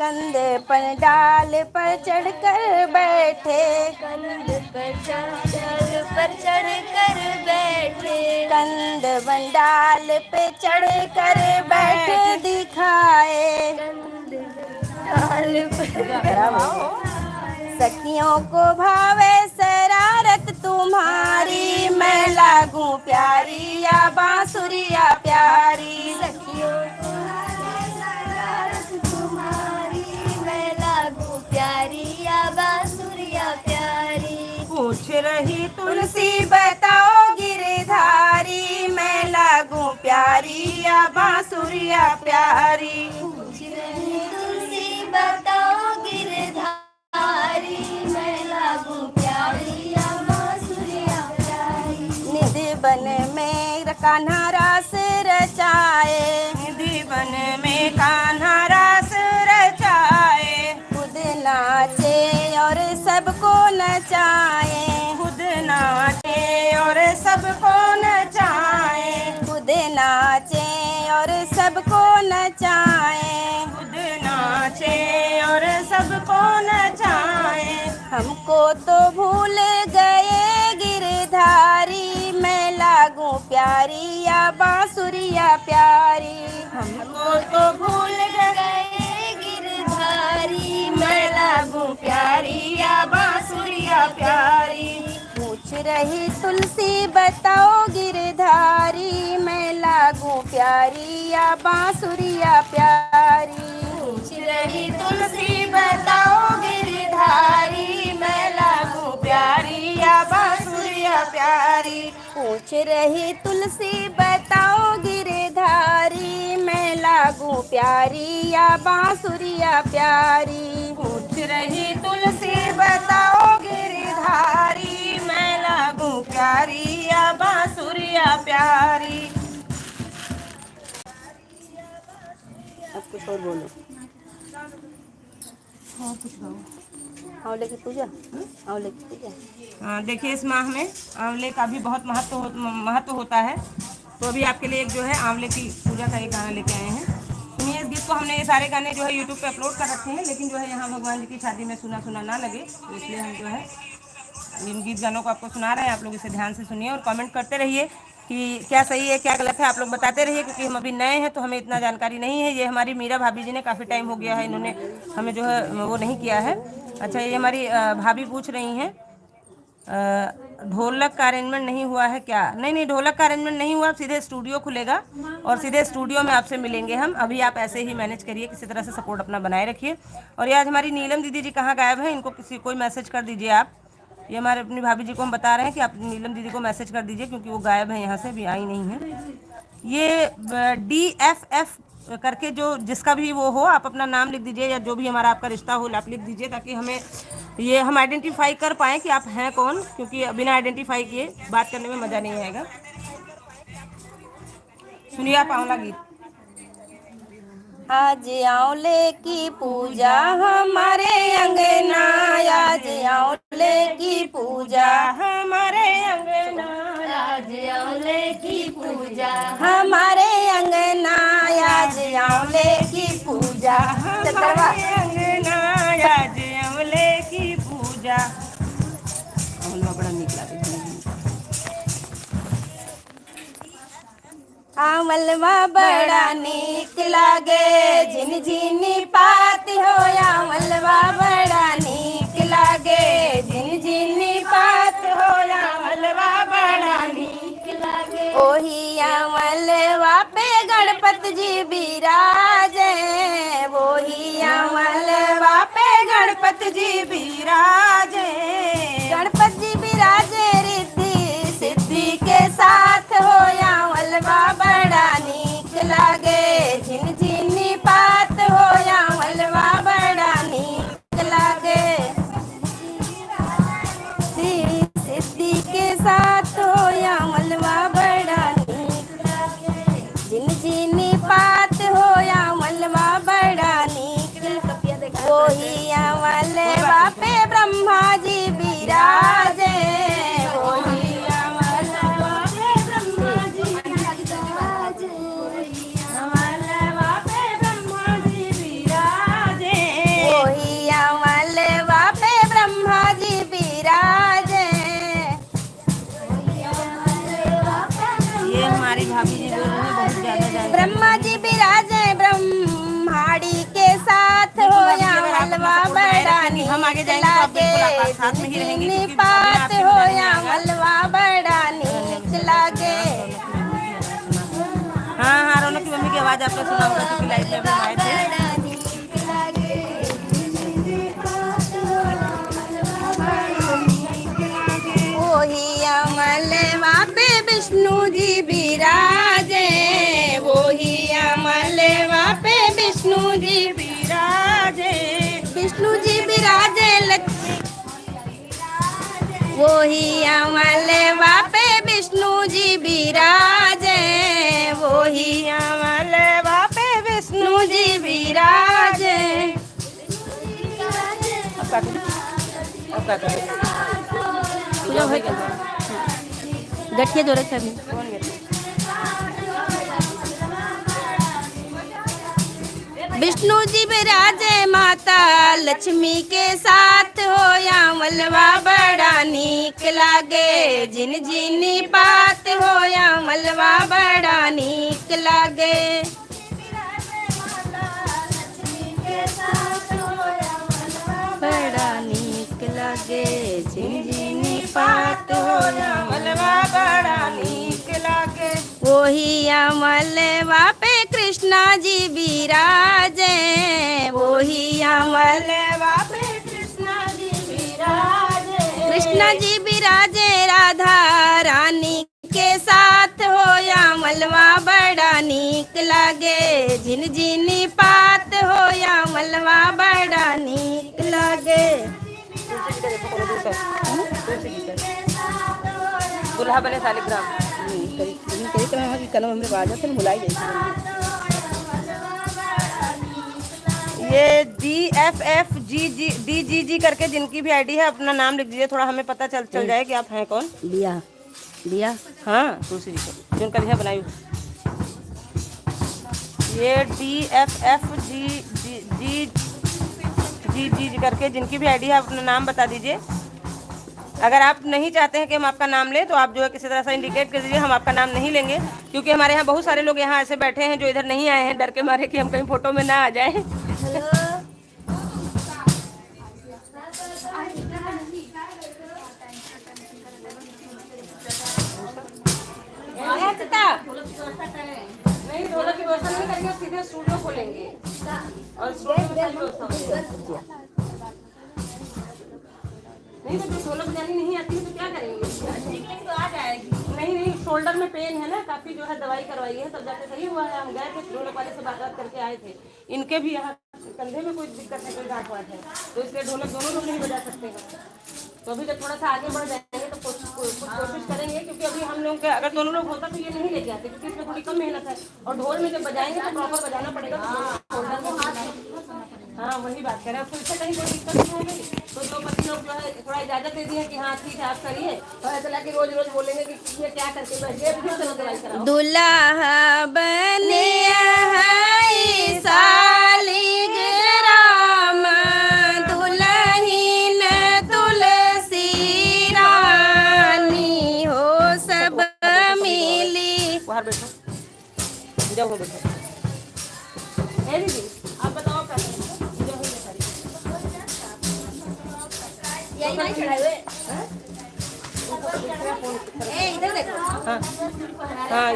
Speaker 6: कंद पर डाल पर चढ़कर बैठे, कंद पर डाल पर चढ़कर बैठे, कंद बन डाल पे चढ़कर बैठे दिखाए, डाल पर सखियों को भावे शरारत तुम्हारी, मैं लागूं प्यारी या बांसुरिया प्यारी, सखियों को भावे शरारत तुम्हारी, मैं लागूं प्यारी या बांसुरिया प्यारी। पूछ रही तुलसी बताओ गिरधारी, मैं लागूं प्यारी या बांसुरिया प्यारी, पूछ रही तुलसी बताओ गिरधारी, मैं लागूं प्यारी या बांसुरिया प्यारी। निधि बन में कान्हा रास रचाए, निधि बन में कान्हा रास रचाए, खुद नाचे और सबको नचाए, खुद नाचे और सबको नचाए, खुद नाचे और सबको नचाए, खुद नाचे और सबको नचाए। हमको तो भूल गए गिरधारी, मैं लागूं प्यारी या बांसुरिया प्यारी, हमको तो भूल गए गिरधारी, मैं लागूं प्यारी या बांसुरिया प्यारी। पूछ रही तुलसी बताओ गिरधारी, मैं लागूं प्यारी या बांसुरिया प्यारी, पूछ रही तुलसी बताओ गिरधारी, मैं लागूं प्यारी या बांसुरिया प्यारी, पूछ रही तुलसी बताओ गिरधारी, मैं लागूं प्यारी या बांसुरिया प्यारी, पूछ रही तुलसी बताओ गिरधारी, मैं लागूं प्यारी या बांसुरिया प्यारी। अब कुछ और बोलो। हाँ कुछ आंवले की पूजा, आंवले की पूजा। देखिए इस माह में आंवले का भी बहुत महत्व होता है, तो अभी आपके लिए एक जो है आंवले की पूजा का एक गाना लेके आए हैं। सुनिए इस गीत को। हमने ये सारे गाने जो है यूट्यूब पे अपलोड कर रखे हैं, लेकिन जो है यहाँ भगवान जी की शादी में सुना सुना ना लगे, तो इसलिए हम जो है इन गीत गानों को आपको सुना रहे हैं। आप लोग इसे ध्यान से सुनिए और कमेंट करते रहिए कि क्या सही है क्या गलत है, आप लोग बताते रहिए, क्योंकि हम अभी नए हैं तो हमें इतना जानकारी नहीं है। ये हमारी मीरा भाभी जी ने काफ़ी टाइम हो गया है, इन्होंने हमें जो है वो नहीं किया है। अच्छा ये हमारी भाभी पूछ रही हैं ढोलक का अरेंजमेंट नहीं हुआ है क्या? नहीं, ढोलक का अरेंजमेंट नहीं हुआ, सीधे स्टूडियो खुलेगा और सीधे स्टूडियो में आपसे मिलेंगे हम। अभी आप ऐसे ही मैनेज करिए, किसी तरह से सपोर्ट अपना बनाए रखिए। और ये आज हमारी नीलम दीदी जी कहाँ गायब है, इनको कोई मैसेज कर दीजिए आप। ये हमारे अपनी भाभी जी को हम बता रहे हैं कि आप नीलम दीदी को मैसेज कर दीजिए, क्योंकि वो गायब है, यहाँ से भी आई नहीं है। ये DFF करके जो जिसका भी वो हो, आप अपना नाम लिख दीजिए, या जो भी हमारा आपका रिश्ता हो आप लिख दीजिए, ताकि हमें ये हम आइडेंटिफाई कर पाएँ कि आप हैं कौन, क्योंकि बिना आइडेंटिफाई किए बात करने में मज़ा नहीं आएगा। सुनिए आप आंवला गीत। आज आंवले की पूजा हमारे अंगना, आज आंवले की पूजा हमारे अंगना, आज आंवले की पूजा हमारे अंगना, आज आंवले की पूजा हमारे अंगना, आज आंवले की पूजा। आंवला बड़ा नीक लागे। आंवलवा बड़ा नीक लागे, झिन झिनी पात हो, आंवलवा बड़ा नीक लागे, झिन झिनी पात हो, आंवलवा बड़ा नीक लागे। ओही आंवलवा पे गणपति जी बिराजे, वही आंवलवा पे गणपति जी बिराजे, गणपति जी बिराजे रिद्धि सिद्धि के साथ हो, आंवलवा बड़ा नीक लागे, झिन झिनी पात हो, आंवलवा बड़ा नीक लागे, सिद्धि के साथ हो, आंवलवा बड़ा नीक लागे, झिन झिनी पात हो, भाभी जी बोल रहे हैं बहुत ज्यादा जाएंगे। ब्रह्मा जी विराजे ब्रह्माड़ी के साथ हो या मलवा बड़ा हम आगे जाएंगे तो आप बिल्कुल आप साथ में ही रहेंगे पात हो या मलवा बड़ा नीक लागे। हाँ हाँ रौनक की मम्मी की आवाज आपने सुना होगा क्योंकि लाइव में हम आए थे। वही अमलवा पे विष्णु जी विराजे, वही अमलवा पे विष्णु जी विराजे, विष्णु जी विराजे वही अमलवा पे विष्णु जी विराजे, वही अमलवा पे विष्णु जी विराजे। गठिया जोरे छवि विष्णु जी विराजे माता लक्ष्मी के साथ हो या मलवा बड़ा नीक लागे, जिन जिनी पात हो या मलवा बड़ा नीक लागे। बड़ा नीक लागे जिन जिनी पात हो या मलवा बड़ा नीक लागे। वही अमलवा पे कृष्णा जी विराजे, वही अमलवा पे कृष्णा जी विराजे, कृष्णा जी विराजे राधा रानी के साथ हो या मलवा बड़ा नीक लागे, जिन जिनी पात हो या मलवा बड़ा नीक लागे।
Speaker 1: दुल्हा बने शालिग्राम
Speaker 6: कलम हमने बाजा से बुलाई गई। ये DFFGG करके जिनकी भी आईडी है अपना नाम लिख दीजिए, थोड़ा हमें पता चल जाए कि आप हैं कौन। लिया लिया हाँ तुलसी जी को जो उनका लिखा बनाई। ये DFFGG करके जिनकी भी आईडी है अपना नाम बता दीजिए। अगर आप नहीं चाहते हैं कि हम आपका नाम लें तो आप जो है किसी तरह से इंडिकेट कर दीजिए, हम आपका नाम नहीं लेंगे क्योंकि हमारे यहाँ बहुत सारे लोग यहाँ ऐसे बैठे हैं जो इधर नहीं आए हैं डर के मारे कि हम कहीं फोटो में ना आ जाए। नहीं ढोलक की व्यवस्था नहीं करेंगे, सीधे स्टूडियो खोलेंगे और नहीं तो ढोलक बजानी नहीं आती है तो क्या करेंगे? तो आ जाएगी। नहीं शोल्डर में पेन है ना काफी, जो है दवाई करवाई है तब जाके सही हुआ है। हम गए थे ढोलक वाले से बात करके आए थे, इनके भी यहाँ कंधे में कोई दिक्कत है, कोई गांठ वाट है तो इसलिए ढोलक दोनों लोग नहीं बजा सकते हैं। तो अभी जब थोड़ा सा आगे बढ़ जाएंगे तो कुछ कोशिश करेंगे क्योंकि अभी हम लोग अगर दोनों लोग होता तो ये नहीं लेके आते क्योंकि इसमें थोड़ी कम मेहनत है और ढोल में जब बजाएंगे तो प्रॉपर बजाना पड़ेगा। हाँ वही बात करें, उसको इससे कहीं कोई दिक्कत नहीं होगी तो दो पति लोग जो है थोड़ा इजाजत दे दिए कि हाँ ठीक है आप करिए, और ऐसा लगे रोज रोज बोलेंगे कि ये क्या करके बैठिए फिर चलो दवाई कराओ। दुल्हा बने शालिग्राम दुल्हीन तुलसी रानी हो सब मिली। बाहर बैठो जाओ बैठो। दीदी आप बताओ क्या इधर देखो। हाँ हाँ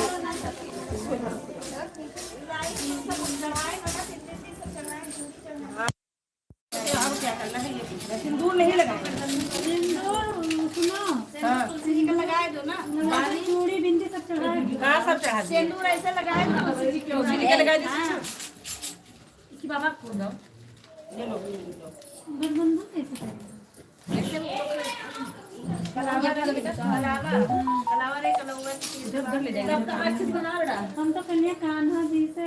Speaker 6: क्या करना है ये सिंदूर नहीं लगाना। सिंदूर लगाए दो ना, चूड़ी बिंदी सब चढ़ाए। हाँ सब चढ़ा दो। सिंदूर ऐसे लगाए दो, उसी के लगाए दो। इसकी बाबा को दो ये लो गठबंधन कैसे करें? हम तो कन्या कान्हा जी से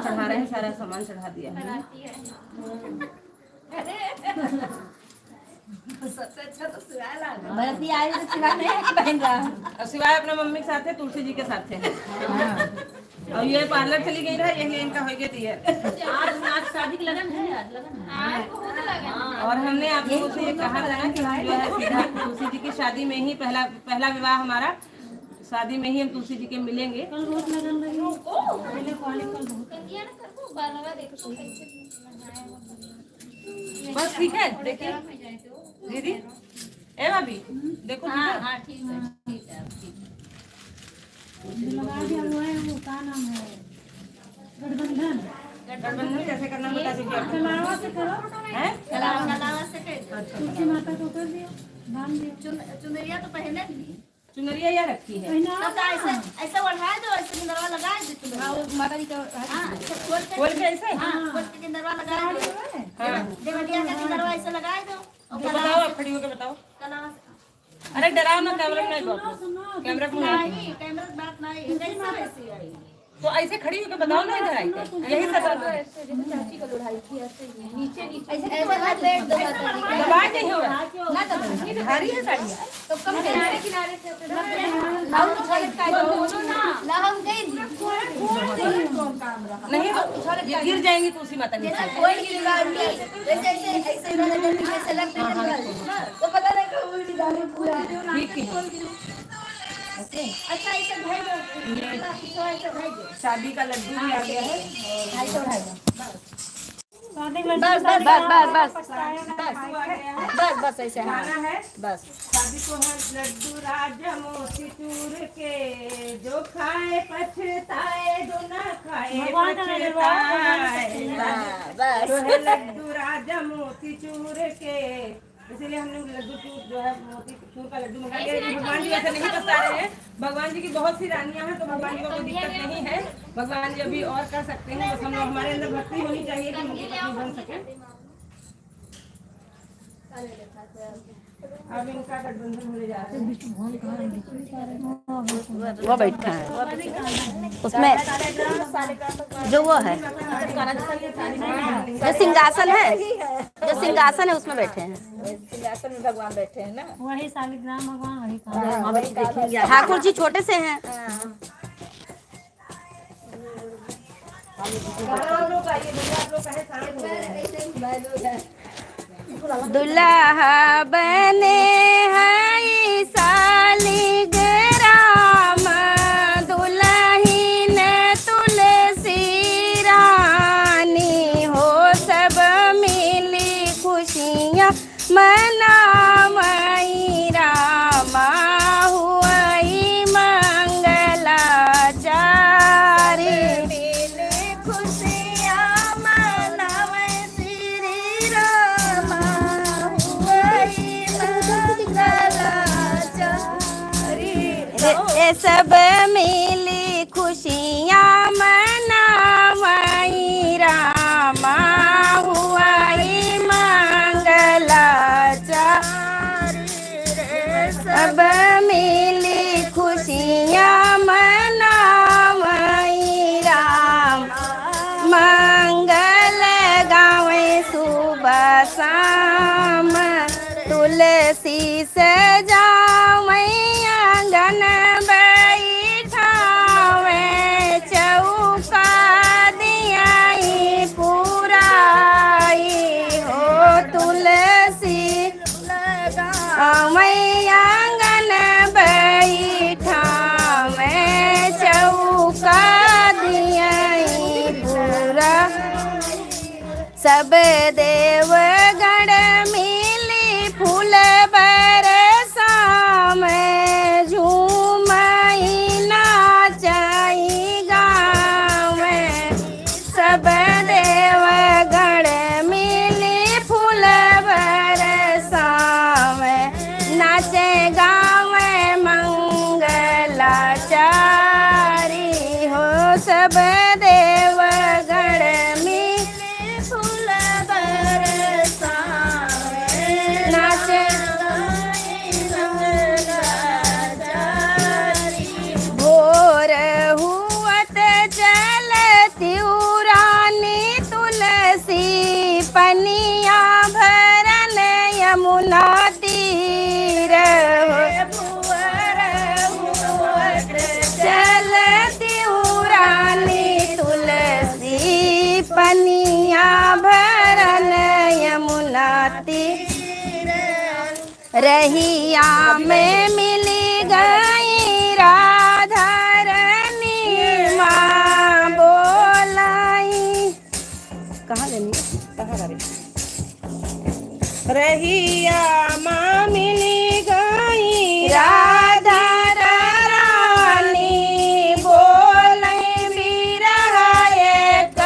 Speaker 6: चढ़ा रहे हैं, सारा सामान चढ़ा दिया है। सबसे अच्छा तो सिवाय सिवाय अपने मम्मी के साथ है, तुलसी जी के साथ है। और ये पार्लर चली गई है, यही इनका हो गया आज शादी की लगन है। और हमने आप लोगों से ये कहा था कि जो है सीधा तुलसी जी की शादी में ही पहला विवाह हमारा
Speaker 1: शादी में ही हम तुलसी जी के मिलेंगे।
Speaker 3: कल बहुत लगन रही पहले कॉलिंग कल बहुत
Speaker 1: बस ठीक है। देखिए दीदी, ए भाभी देखो ठीक है।
Speaker 3: लगा दिया हुआ है वो क्या नाम है गठबंधन
Speaker 1: गठबंधन कैसे करना बता दीजिए आप।
Speaker 3: कलावा से करो
Speaker 1: हैं?
Speaker 3: तुलसी माता को कर दिया बांध दिया
Speaker 6: चुनरिया तो पहने
Speaker 1: चुनरिया या रखी है।
Speaker 3: पहना
Speaker 6: ऐसे ऐसे बढ़ा दो, ऐसे किंदरवा लगा दे तुम। हां माता जी का खोल के
Speaker 1: खोल के ऐसे
Speaker 6: खोल के किंदरवा लगा दो।
Speaker 1: हाँ
Speaker 6: देवरिया का किंदरवा ऐसे लगा दो।
Speaker 1: तो बताओ, आप खड़ी होकर बताओ। अरे डराओ ना, कैमरा में नहीं बात, कैमरा में नहीं।
Speaker 6: कैमरा की बात नहीं, कैसा वैसी आई।
Speaker 1: तो ऐसे खड़ी होकर बताओ ना, इधर आई के यही सब
Speaker 7: चाची को लुढ़ाई थी ऐसे नीचे नीचे ऐसे
Speaker 6: पेट दबा
Speaker 1: दबा नहीं हो रहा
Speaker 6: ना दबा
Speaker 1: भारी है साड़ियाँ।
Speaker 7: तो कम किनारे किनारे से
Speaker 6: हम ना हम गई
Speaker 1: नहीं ये गिर जाएंगी तुलसी माता नीचे।
Speaker 6: कोई गिरवानी जैसे ऐसे ऐसे ऐसे लगते हैं तो पता नहीं कब उल्टी डाली पूरा।
Speaker 1: ठीक है।
Speaker 6: अच्छा ऐसे भेज दो, ऐसे भेज दो।
Speaker 1: शादी का लड्डू भी आ गया है।
Speaker 6: बस ऐसे
Speaker 1: खाना है
Speaker 6: बस।
Speaker 1: शादी को है लड्डू राजा मोती चूर के, जो खाए पछताए, जो ना खाए पछताए। तो है लड्डू राजा मोती चूर के, इसीलिए हमने लड्डू चूर जो है मोती चूर का लड्डू मंगा लिया। भगवान जी ऐसे नहीं बता रहे हैं, भगवान जी की बहुत सी रानियां हैं, तो भगवान जी को कोई दिक्कत नहीं है। भगवान जी अभी और कर सकते हैं, बस हम लोग हमारे अंदर भक्ति होनी चाहिए कि उनकी पत्नी बन सके। अब इनका गठबंधन होने जा रहा है।
Speaker 6: वो बैठा है उसमें जो वो है जो सिंहासन है, जो सिंहासन है उसमें बैठे हैं। सिंहासन में भगवान बैठे हैं ना,
Speaker 3: वही शालिग्राम भगवान वही
Speaker 6: ठाकुर जी छोटे से हैं। दुल्हा बने हैं शालिग्राम, दुल्हीन तुलसी रानी हो, सब मिली खुशियाँ मनावई रामा, हुई मंगलाचारी। खुशियाँ मनावई श्री रामा, हुई मंगलाचारी। ये सब मिली खुशियाँ मनावई रामा, हुई मंगलाचारी। सब मिली खुशियाँ मनावई राम, मंगल गावे सुबह शाम, तुलसी सजावई आंगन बैठावे, चौका दियाई पुराई हो, तुलसी लगावई आंगन बैठावे, चौका दियाई पूरा। सब देवगण मिली फूल बरसावे, झूमई नाचई गावे। सब देवगण मिली फूल बरसावे, नाचे गावे मंगलाचारी हो, सब देवगण मिली फूल बरसावे, नाचे मंगलाचारी। भोर हुअत चलती रानी तुलसी, पनिया भरन यमुना तीर। चलती रानी तुलसी, पनिया भरन यमुना तीर। रहिया में मिली गई रहिया माँ मिली गई राधा रानी बोले भी रहा एक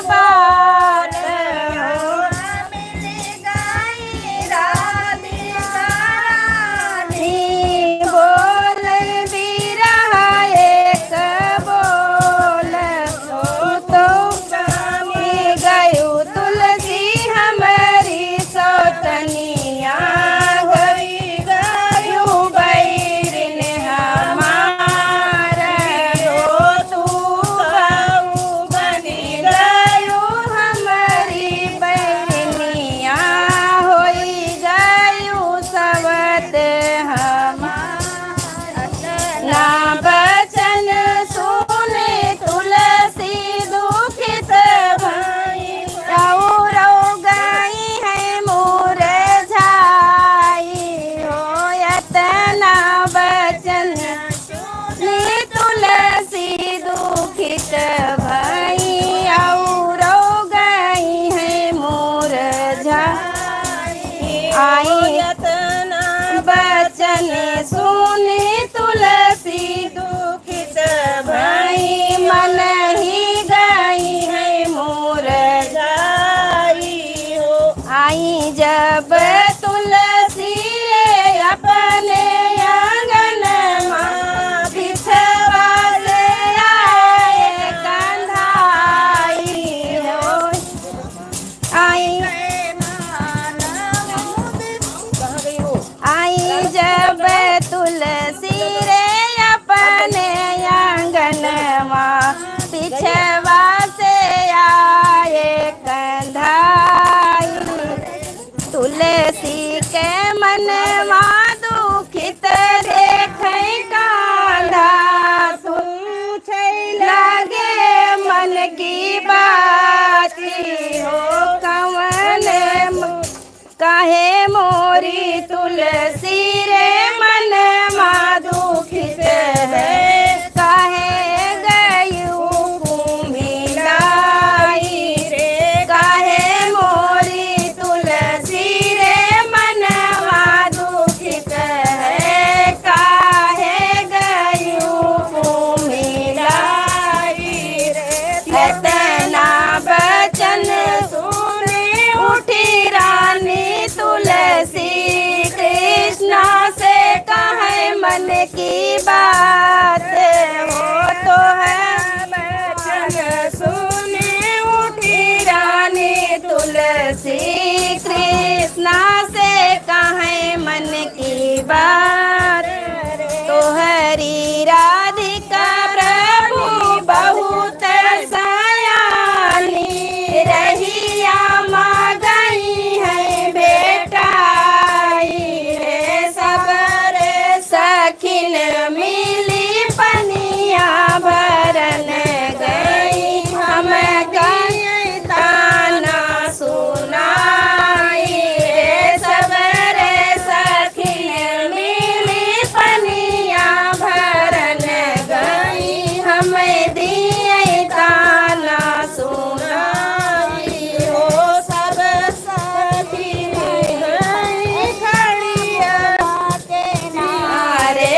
Speaker 6: बात मिली गई राधा रानी बोले भी रहा एक बोल तो मी गयो तुलसी हमारी सौतनिया गई गयो बैरिन हमारा हो तू गऊ बनी गयो हमारी बैरिनिया होई गयो सवत हमारा ना बचन सुने तुलसी दुखित भाई रो गई है मोर झाई हो यतना बचन सुने तुलसी दुखित भाई रो गई है मोर झाई आई यतना बचन सुने तुलसी दुखित भाई मन ही गई है मोर जाई हो आई जब तुलसी अपने आंगन माँ बिछवा ले आए कंधाई हो आई आई जब तुलसी रे अपने आंगन माँ पिछवा से आए कंधाई तुलसी के मन माँ दुखित देखे कांधा पूछे लगे मन की बात हो कवन काहे मोरी तुलसी रे मन मा दुखित है काहे गयू मिलाई रे काहे मोरी तुलसी रे मन मा दुखित है काहे गयू मिलाई रे इतना बचन सुने उठी रानी तुलसी कृष्णा से कहे मन की बात हो तो है बचन सुने उठी रानी तुलसी कृष्णा से कहे मन की बात तो हरी राधिका प्रभु बहुत सयानी रहिया माँ गई है बेटाई रे सबर सखिन मिली पनिया भरन गई हम गई ताना सुनाई रे सबर सखिन मिली पनिया भरन गई हम दिए ताना सुनाई हो सब सखी खड़िया के नारे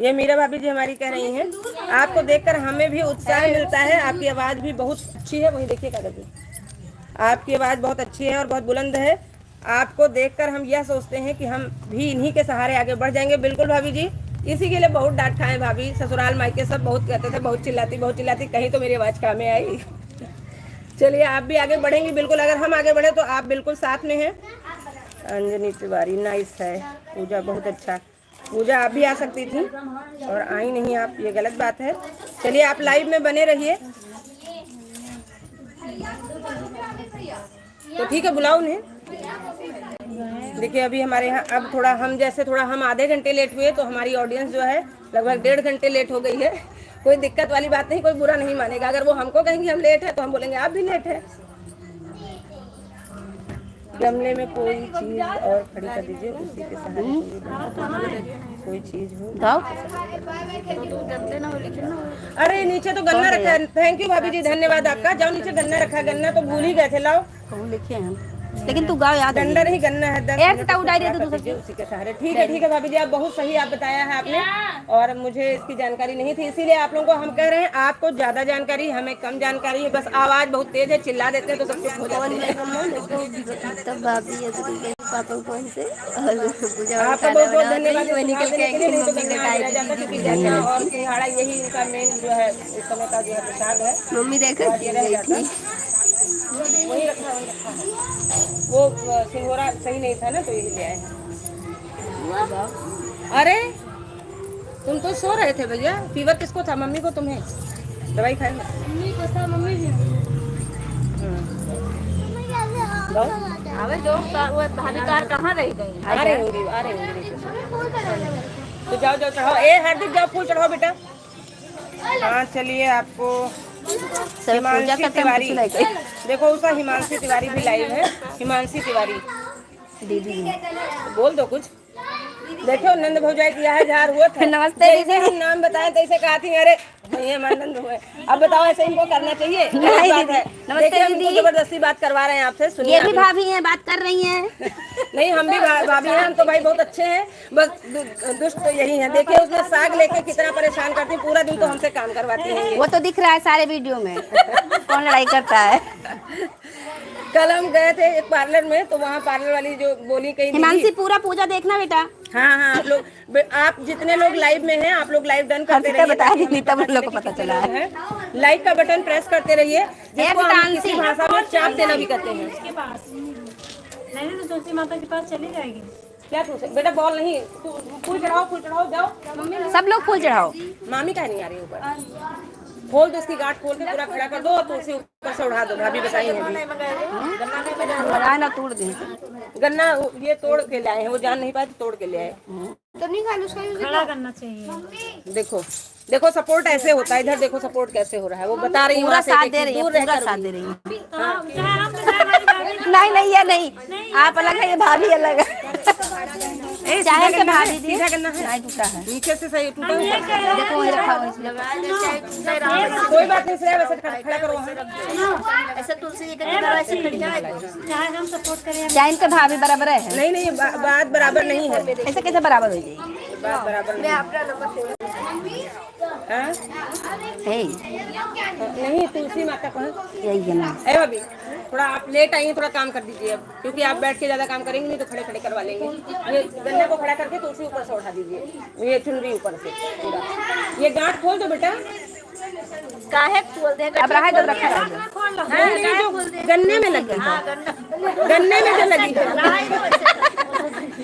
Speaker 6: ये मीरा भाभी जी हमारी कह रही हैं, आपको देखकर हमें भी उत्साह मिलता है, आपकी आवाज़ भी बहुत अच्छी है। वही देखिए कागज, आपकी आवाज़ बहुत अच्छी है और बहुत बुलंद है। आपको देखकर हम यह सोचते हैं कि हम भी इन्हीं के सहारे आगे बढ़ जाएंगे। बिल्कुल भाभी जी, इसी के लिए बहुत डांट खाए भाभी, ससुराल मायके सब बहुत कहते थे बहुत चिल्लाती, कहीं तो मेरी आवाज़ काम में आई। चलिए आप भी आगे बढ़ेंगी बिल्कुल, अगर हम आगे बढ़े तो आप बिल्कुल साथ में हैं। अंजनी तिवारी नाइस है। पूजा बहुत अच्छा, पूजा आप भी आ सकती थी और आई नहीं आप, ये गलत बात है। चलिए आप लाइव में बने रहिए। तो ठीक है, बुलाओ उन्हें। देखिए अभी हमारे यहाँ अब थोड़ा हम आधे घंटे लेट हुए तो हमारी ऑडियंस जो है लगभग 1.5 घंटे लेट हो गई है। कोई दिक्कत वाली बात नहीं, कोई बुरा नहीं मानेगा। अगर वो हमको कहेंगे हम लेट है तो हम बोलेंगे आप भी लेट है। गमले में कोई चीज और खड़ी कर दीजिए, उसी के सहारे कोई चीज हो। अरे नीचे तो गन्ना रखा है। थैंक यू भाभी जी, धन्यवाद आपका। जाओ नीचे गन्ना रखा, गन्ना तो भूल ही गए थे, लाओ
Speaker 8: लिखे हैं लेकिन तू गाँव याद
Speaker 6: डंडा नहीं गन्ना है। उसी के सहारे ठीक है भाभी जी, आप बहुत सही आप बताया है आपने, और मुझे इसकी जानकारी नहीं थी, इसीलिए आप लोगों को हम कह रहे हैं आपको ज्यादा जानकारी, हमें कम जानकारी है। बस आवाज बहुत तेज है, चिल्ला देते हैं तो सब कुछ हो जाता है। आपका बहुत बहुत धन्यवाद। और सिंघाड़ा यही इनका मेन जो है इस समय का जो है प्रसाद है।
Speaker 8: मम्मी देखो
Speaker 6: वही रखा है, वो सिंघोरा सही नहीं था ना तो यही ले आए हैं। अरे तुम तो सो रहे थे भैया। फीवर किसको था, मम्मी को तुम्हें? दवाई खाए?
Speaker 3: मम्मी को था, मम्मी भी भाभी कार कहाँ रह गई?
Speaker 6: आ रही होंगी। तो जाओ चढ़ाओ। ए हार्दिक जाओ फूल चढ़ाओ बेटा। हाँ चलिए, आपको हिमांशी तिवारी देखो, उसका हिमांशी तिवारी भी लाइव है। हिमांशी तिवारी दीदी बोल दो कुछ। देखो नंद भौजाई किया है, झार हुआ था। नमस्ते दीदी। हम नाम बताएं तो ऐसे कहा थी अरे ये नंद हुए। अब बताओ ऐसे इनको करना चाहिए? नमस्ते दीदी, जबरदस्ती बात करवा रहे हैं आपसे। सुनिए,
Speaker 8: ये भी भाभी हैं, बात कर रही हैं।
Speaker 6: नहीं हम भी भाभी हैं, हम तो भाई बहुत अच्छे हैं, बस दुष्ट तो यही है। देखिए उसमें साग लेके कितना परेशान करती है, पूरा दिन तो हमसे काम करवाती है।
Speaker 8: वो तो दिख रहा है सारे वीडियो में कौन लड़ाई करता है।
Speaker 6: कल हम गए थे एक पार्लर में, तो वहाँ पार्लर वाली जो बोली कही,
Speaker 8: हिमांशी पूरा पूजा देखना बेटा।
Speaker 6: हाँ आप लोग, आप जितने लोग लाइव में हैं आप लोग लाइव डन करते रहिए,
Speaker 8: बताया नहीं तब उन लोग को पता चला है।
Speaker 6: लाइक का बटन प्रेस करते रहिए, जिसको हम किसी भाषा में चाप देना भी कहते हैं।
Speaker 3: उसके पास नहीं तो तुलसी माता के पास चली जाएगी।
Speaker 6: क्या पूछे बेटा? बॉल नहीं, फूल चढ़ाओ जाओ।
Speaker 8: सब लोग फूल चढ़ाओ।
Speaker 6: मामी का नहीं आ रही ऊपर, खोल दो उसकी गांठ, खोल के पूरा खड़ा कर दो और तुलसी ऊपर से उड़ा दो। भाभी बताई है
Speaker 8: ना, तोड़ दे
Speaker 6: गन्ना ये तोड़ के लाए हैं, वो जान नहीं पाए तोड़ के ले आए।
Speaker 7: तो नहीं खाना, उसका
Speaker 3: खड़ा करना चाहिए।
Speaker 6: देखो सपोर्ट ऐसे होता है। इधर देखो सपोर्ट कैसे हो रहा है, वो बता रही है।
Speaker 8: पूरा साथ दे रही है, पूरा साथ दे रही है। नहीं ये नहीं, आप अलग है, ये भाभी अलग है। चाहे के भाभी दी
Speaker 6: सीधा गन्ना है,
Speaker 8: टूटा है
Speaker 6: नीचे से सही टूटा है।
Speaker 8: देखो वही रखा हुआ इसमें।
Speaker 6: कोई बात नहीं, श्रेया वैसे खड़ा करो वहाँ।
Speaker 8: ऐसे तुलसी जी के
Speaker 3: चाहे हम सपोर्ट करें।
Speaker 8: चाहे इनके भाभी बराबर है।
Speaker 6: नहीं बात बराबर नहीं है।
Speaker 8: ऐसे कैसे बराबर हो जाएगी?
Speaker 6: बात बराबर नहीं। तुलसी माता कहाँ?
Speaker 8: यही है ना।
Speaker 6: है भाभी, थोड़ा आप लेट आई हैं, थोड़ा काम कर दीजिए अब, क्योंकि आप बैठ के ज्यादा काम करेंगे नहीं तो खड़े करवा लेंगे। ये गन्ने को खड़ा करके तुलसी ऊपर से उठा दीजिए, ये चुनरी ऊपर से पूरा। ये गांठ खोल दो बेटा।
Speaker 8: काहे खोल दे? अब रहा जब रखा है
Speaker 6: गन्ने में लगी, गन्ने में जो लगी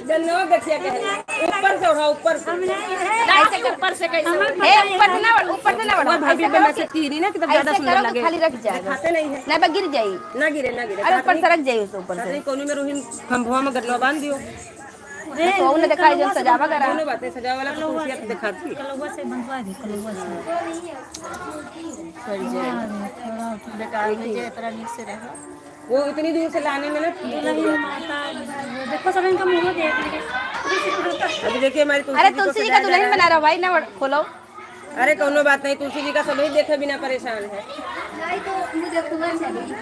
Speaker 6: गन्ना गठिया कहे, ऊपर से उठाओ, ऊपर से।
Speaker 8: ऊपर से कैसे? ऊपर से ना बढ़ो।
Speaker 6: भाभी पे मैसेज की रही ना कि तब ज्यादा सुंदर लगे।
Speaker 8: खाली रख जाएगा,
Speaker 6: खाते नहीं है
Speaker 8: ना गिर जाएगी।
Speaker 6: ना गिरे।
Speaker 8: अरे ऊपर से रख जाइए, उसे ऊपर से।
Speaker 6: कोनी में रोहिन खंभवा में गन्ना बांध दियो।
Speaker 8: तो उन्हें दिखाई जो सजावा करा।
Speaker 6: दोनों बातें सजा वाला तो कुर्सियां दिखाती है।
Speaker 3: कलौवा से बंधवा दी, कलौवा से।
Speaker 6: वो इतनी दूर से लाने में ना,
Speaker 3: देखो सब इनका मुंह देख।
Speaker 6: अभी देखिए हमारी
Speaker 8: अरे तुलसी जी का दुल्हन बना रहा भाई ना, खोलो।
Speaker 6: अरे कोनो बात नहीं, तुलसी जी का सभी देखे बिना परेशान है।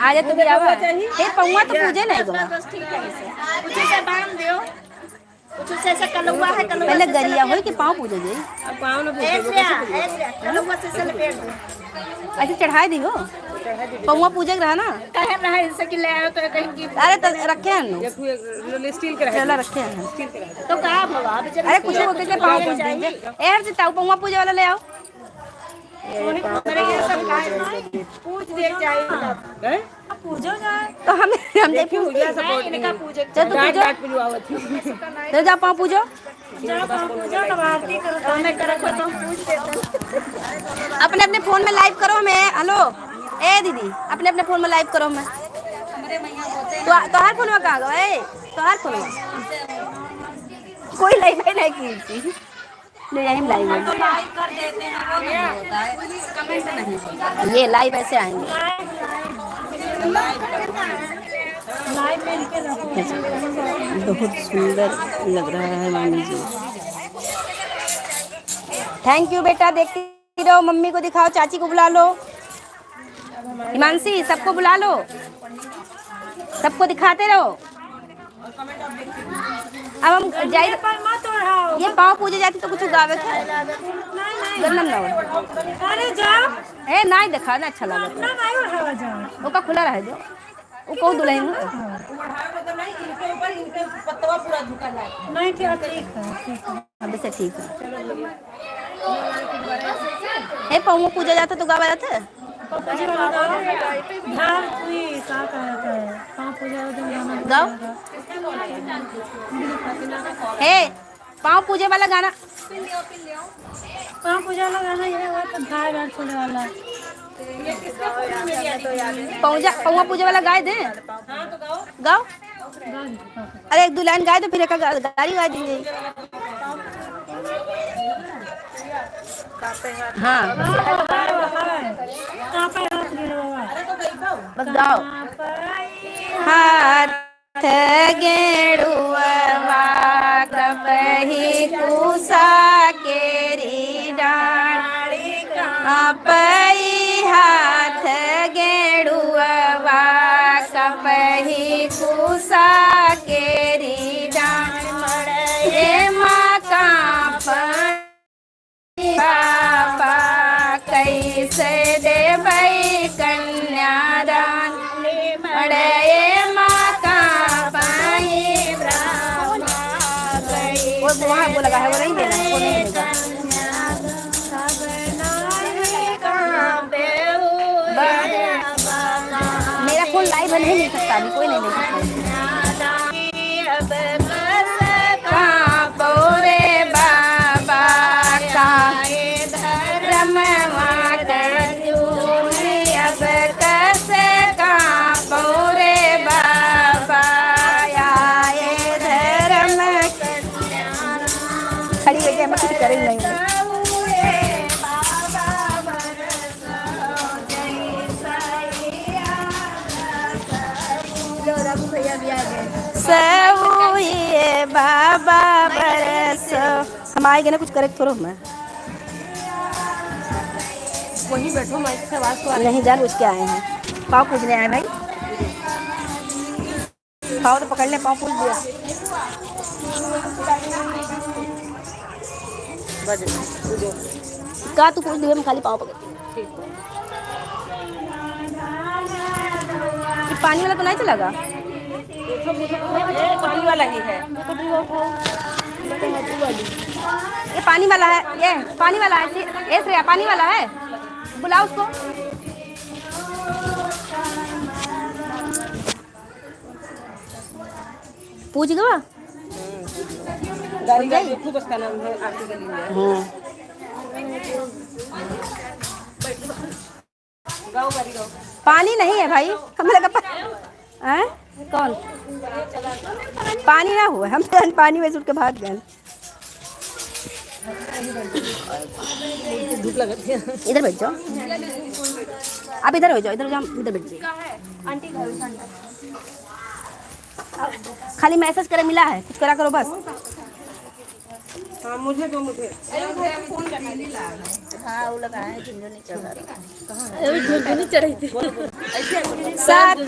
Speaker 8: आज तो चाहिए पौवा तो पूजे नहीं दूंगा। कुछ ऐसा कलुआ है, पहले गरिया हो कि पाँव पूजे जी।
Speaker 1: अब पाँव ना
Speaker 8: कलुआ से लपेट दो, ऐसे चढ़ाई दी हो पौवा पूजे रहा ना, कहे रहा इससे कि ले आयो तो कहीं। अरे तो रखे हैं ना
Speaker 1: स्टील के
Speaker 8: चला रखे हैं तो कहा बाबा। अरे कुछ हो के पाँव पूज दीजिए, ए से ताऊ पौवा पूजे वाला ले आओ।
Speaker 6: पूछ दे चाहिए
Speaker 8: पूजो जाए तो हम देखे हो गया सपोर्ट इनका पूजे चल तो पूजो तो जा पाँव पूजो अपने अपने फोन में लाइव करो हमें। हेलो ए दीदी अपने अपने फोन में लाइव करो हमें। तो हर फोन में कहाँ गए तो हर फोन में कोई लाइव नहीं की नहीं हम लाइव कर देते हैं कमेंट नहीं ये लाइव ऐसे आएंगे बहुत सुंदर लग रहा है मामी जी। थैंक यू बेटा, देखती रहो, मम्मी को दिखाओ, चाची को बुला लो, हिमांशी सबको बुला लो, सबको दिखाते रहो। अब हम जाए ये पाँव पूजे जाती तो कुछ गावे थे गंदम ना हो। अरे जाओ ए नहीं देखा ना अच्छा लगा वो का खुला रह जाओ वो कौन दुल्हन नहीं ठीक है से ठीक है। ए पाँव पूजा जाता तो गावा जाता है गाओ हे पाँव पूजे वाला गाना पाँव पूजा वाला गाना ये हुआ तो धार बार छोड़ने वाला पौवा पूजे वाला गाय दे गाओ अरे एक दो लाइन गाए तो फिर एक गाड़ी गा देंगे। हाँ बस गाओ हाथ गेड़ुआ कपही कुसा केरी डाड़ी पई हाथ गेड़ुआ कपही कुसा केरी डाड़ी माँ का बाबा कैसे देबै कन्यादान बड़े वहाँ वो लगा है वो नहीं देना वो नहीं देगा। मेरा फोन लाइव नहीं ले सकता अभी कोई नहीं ले सकता। बोरे बाबा का धर्म अब कैसे का बोरे बाबा आए धर्म खड़ी है क्या कुछ करेंगे नहीं सब ये बाबा बरस हम आएंगे ना कुछ करेक्ट करो मैं
Speaker 1: वहीं बैठो माइक से आवाज तो
Speaker 8: नहीं जान उसके आए हैं पाँव पूजने आए भाई पाँव तो पकड़ ले पाँव पूज दिया का तू पूछ दिया मैं खाली पाँव पकड़ पानी वाला तो नहीं चलेगा
Speaker 1: पानी वाला ही है
Speaker 8: ये पानी वाला है ये पानी वाला है ये श्रेया पानी वाला है बुलाओ उसको पूछ गवा
Speaker 1: गाड़ी का खूब उसका नाम है आरती गली में गाओ गाड़ी गाओ
Speaker 8: पानी नहीं है भाई हमें लगा हैं कौन पानी ना हुआ हम पानी में उठ के भाग गए
Speaker 1: धूप लग रही है
Speaker 8: इधर बैठ जाओ आप इधर हो जाओ इधर बैठ जाओ खाली मैसेज करे मिला है कुछ करा करो बस
Speaker 1: हाँ मुझे दो मुझे
Speaker 8: हाँ वो लगा है झुंझुन नहीं चढ़ रहा झुंझुन नहीं चढ़ी थी सात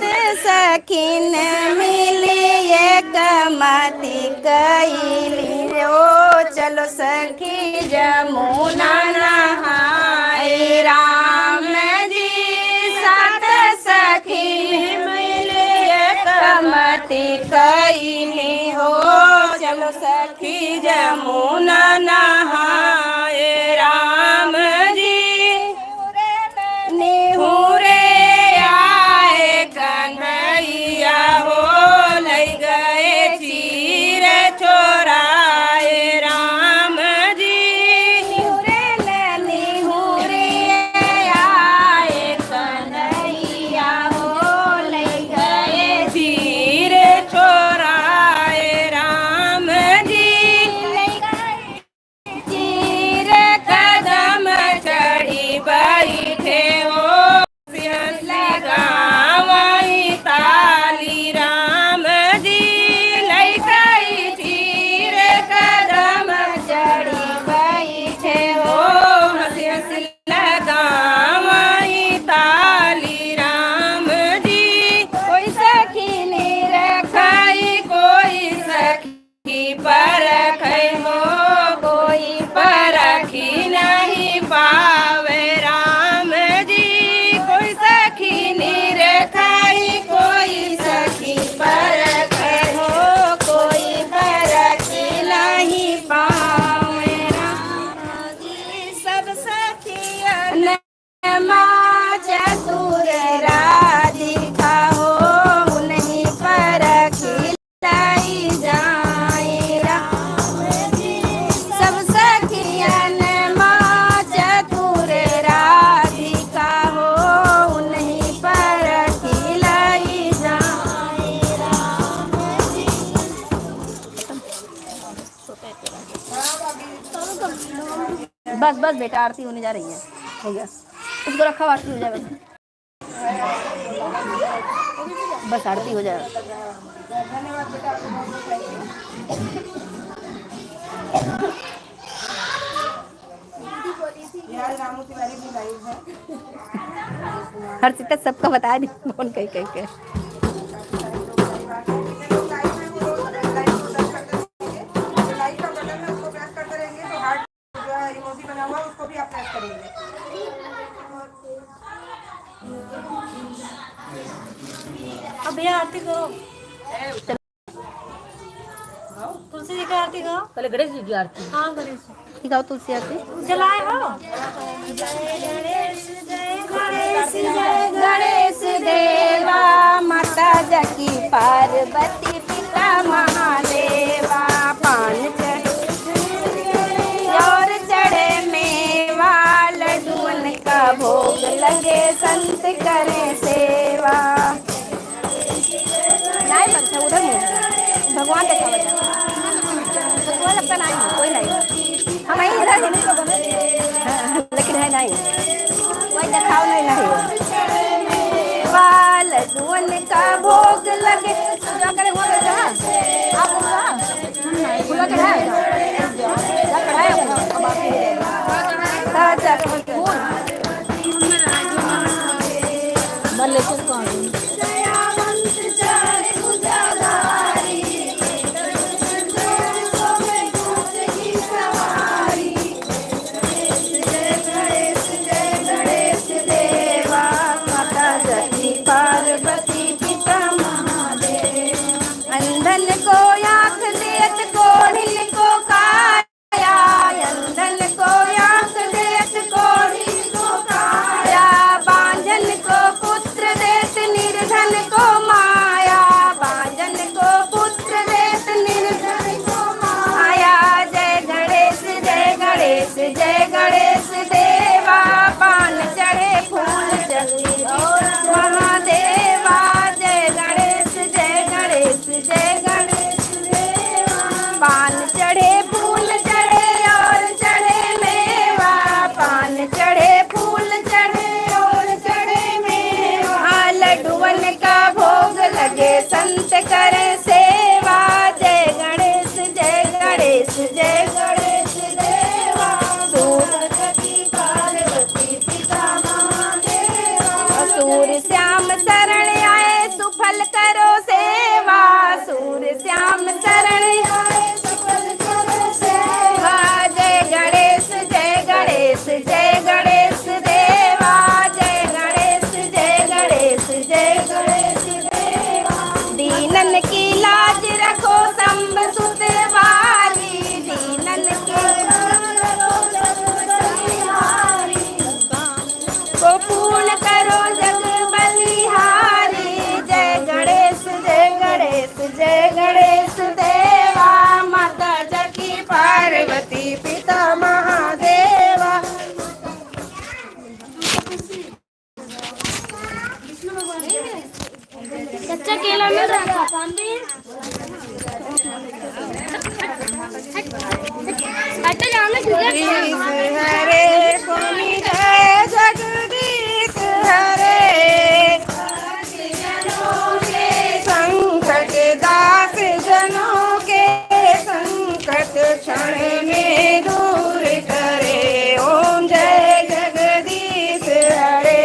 Speaker 8: सखीन मिली एक मति कैली ओ चलो सखी जमुना नहाए राम जी सात सखी मिले मति कैली हो चलो सखी जमुना नहाए राम जी निहुरे आए कन्हैया हो लई गए चीर छोराए राम जी निहुरे आए कन्हैया हो लई गए चीर छोराए राम जी चीर कदम चढ़ी बैठे हो लगावई ताली राम जी लई गई चीर कदम चढ़ी बैठे हो हंसी हंसी लगावई ताली राम जी कोई सखी नहीं रखाई कोई सखी परखै हो कोई परखी नहीं पावे राम जी कोई सखी नहीं रखाई कोई सखी परखै हो कोई परखी नहीं पावे राम जी सब सखियन माँ चतुर राधिका हो नहीं परखी लाई जाए राम जी सब सखियन माँ चतुर राधिका हो नहीं परखी लाई जाए राम जी बस बस बेटा आरती होने जा रही है हो गया उसको रखा आरती हो जाएगा बस आरती हो जाएगा हर चीज तक सबका बता दी कौन कहीं कहीं के अब भैया आरती करो तुलसी जी का आरती गाओ
Speaker 1: पहले गणेश जी की आरती।
Speaker 8: हाँ गणेश जी गाओ तुलसी आरती
Speaker 3: जलाए हो
Speaker 8: गणेश देवा माता जकी पार्वती पिता महादेवा पान और चढ़े मेवा लड्डून का भोग लगे संत करे सेवा नहीं बनता उधर में भगवान देखा भगवान लगता नहीं कोई नहीं हम यही इधर लेकिन है नहीं कोई दिखाओ नहीं बाल लड्डून का भोग लगे पूजा करे हुआ आप पूजा पार्वती पिता महादेव अंधन को आँख देत कोढ़िल को काया अंधन को आँख देत कोढ़िल को काया बांझन को पुत्र देत निर्धन
Speaker 3: कच्चा केला मिल रहा था
Speaker 6: हरे स्वामी जय जगदीश हरे संकट दास जनों के संकट क्षण में दूर करे। ओम जय जगदीश हरे।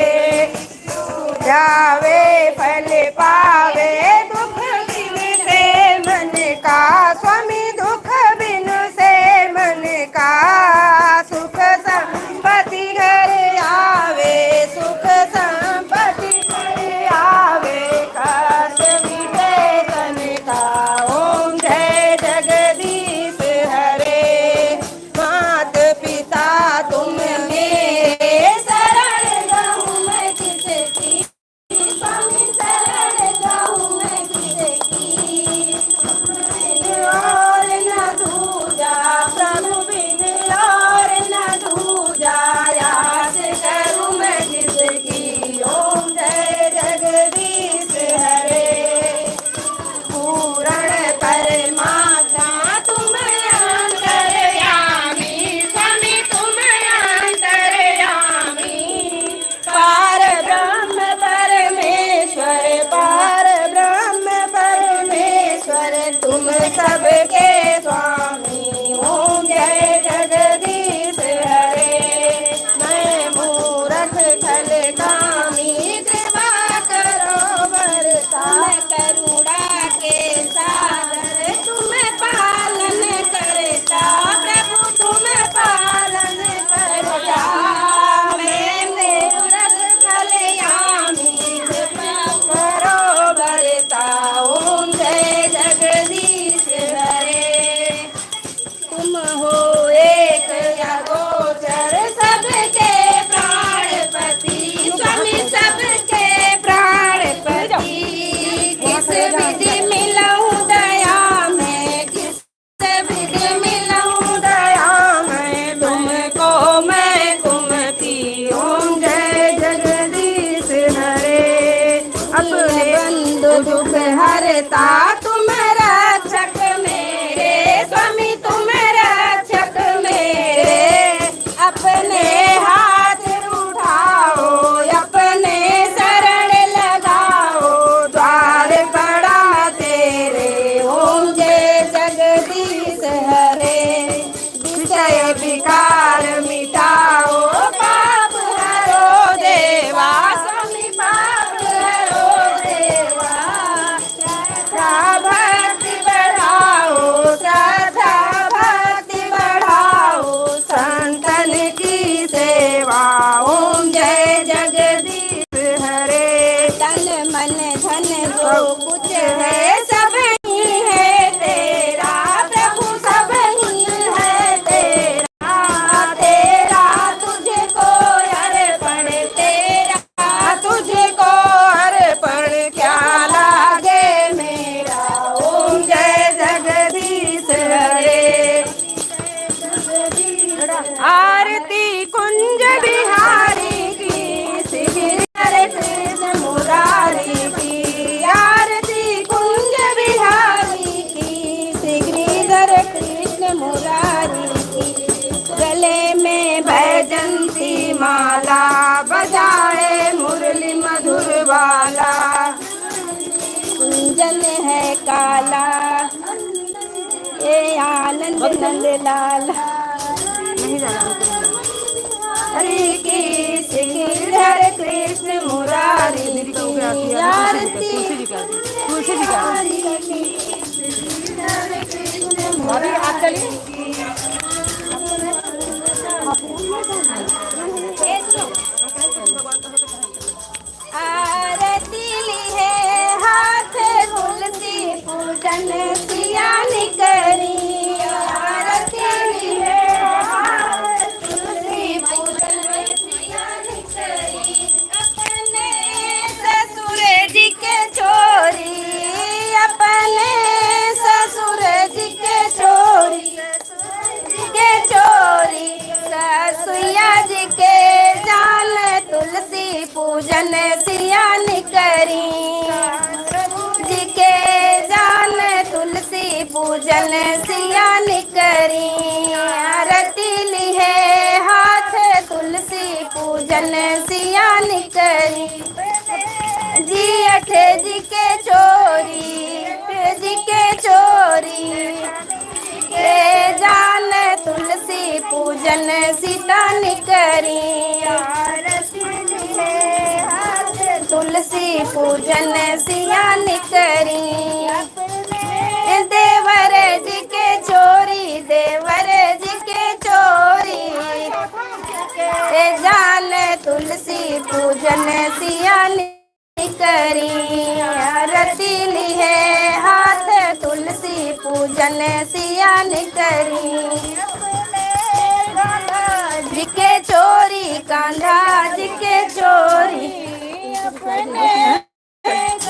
Speaker 6: जावे फल पावे दुख बिन से मन का स्वामी, दुख बिन से मन का सुख संपत्ति घर आवे, सुख संपत्ति घर आवे कष्ट मिटे तन का। ओम जय जगदीश हरे। मात पिता तुम मेरे शरण जाऊं मैं किसकी, स्वामी शरण जाऊं मैं किसकी। और न दूजा प्रभु बिन और न दूजा, याद करूं मैं किसकी। ओम जय जगदीश हरे। पूर्ण परमात्मा तुम अंतर्यामी, स्वामी तुम अंतर्यामी। पार ब्रह्म परमेश्वर, पार ब्रह्म परमेश्वर तुम सबके स्वामी। ओम जय जगदीश हरे। मैं मूरख छल कामी, कृपा करो बरसा। करुणा के सागर तुम पालन करता, प्रभु तुम पालन करता। मैं मूरख छल यामी, कृपा करो बरसा। ओम जय जगदीश हरे। तुम हो एक अगोचर सबके प्राणपति, स्वामी सबके प्राणपति। किस विधि मिलऊं दया में, किस विधि मिलऊं दया में, तुमको मैं कुमति। ओम जय जगदीश हरे। अपने बंधु दुख हरता तुम रक्षक मेरे, स्वामी तुम रक्षक मेरे। अपने हाथ उठाओ, अपने शरण लगाओ, द्वार बड़ा तेरे। ओम जय जगदीश हरे। विषय विकार मिटाओ, पाप हरो देवा, स्वामी पाप हरो देवा। श्रद्धा भक्ति बढ़ाओ, श्रद्धा भक्ति बढ़ाओ, संतन की सेवा। ओम जय जगदीश हरे। तन मन धन जो कुछ है सब ही है तेरा, प्रभु सब ही है तेरा। तेरा तुझको अर्पण, तेरा तुझको अर्पण, क्या लागे मेरा। ओम जय जगदीश हरे। आरती कुंज बिहारी की, श्री कृष्ण मुरारी की। आरती कुंज बिहारी की, श्रीधर कृष्ण मुरारी की। गले में बैजंती माला, बजाए मुरली मधुर वाला। कुंजन है काला, ये आनंद नंद लाला। हरे की श्रीधर कृष्ण मुरारी की। आरती
Speaker 1: तुलसी जी का भाभी आप चलिए।
Speaker 6: आरती ली है हाथ तुलसी पूजन सियानी करी। आरती ली है हाथ तुलसी पूजन सियानी करी। अपने ससुर जी के छोरी, अपने ससुर जी के छोरी, ससुया जी के जान तुलसी पूजन सियानी करी।
Speaker 8: पूजन सियान करी आरती ली है हाथ तुलसी पूजन सियान करी जी अठे जी के चोरी के जान तुलसी पूजन सीतान करी आरती ली है हाथ तुलसी पूजन सियान करी देवर जी के चोरी जान तुलसी पूजन सियान करी आरती ली है हाथ तुलसी पूजन सियान करी जी के चोरी कांधा जी के चोरी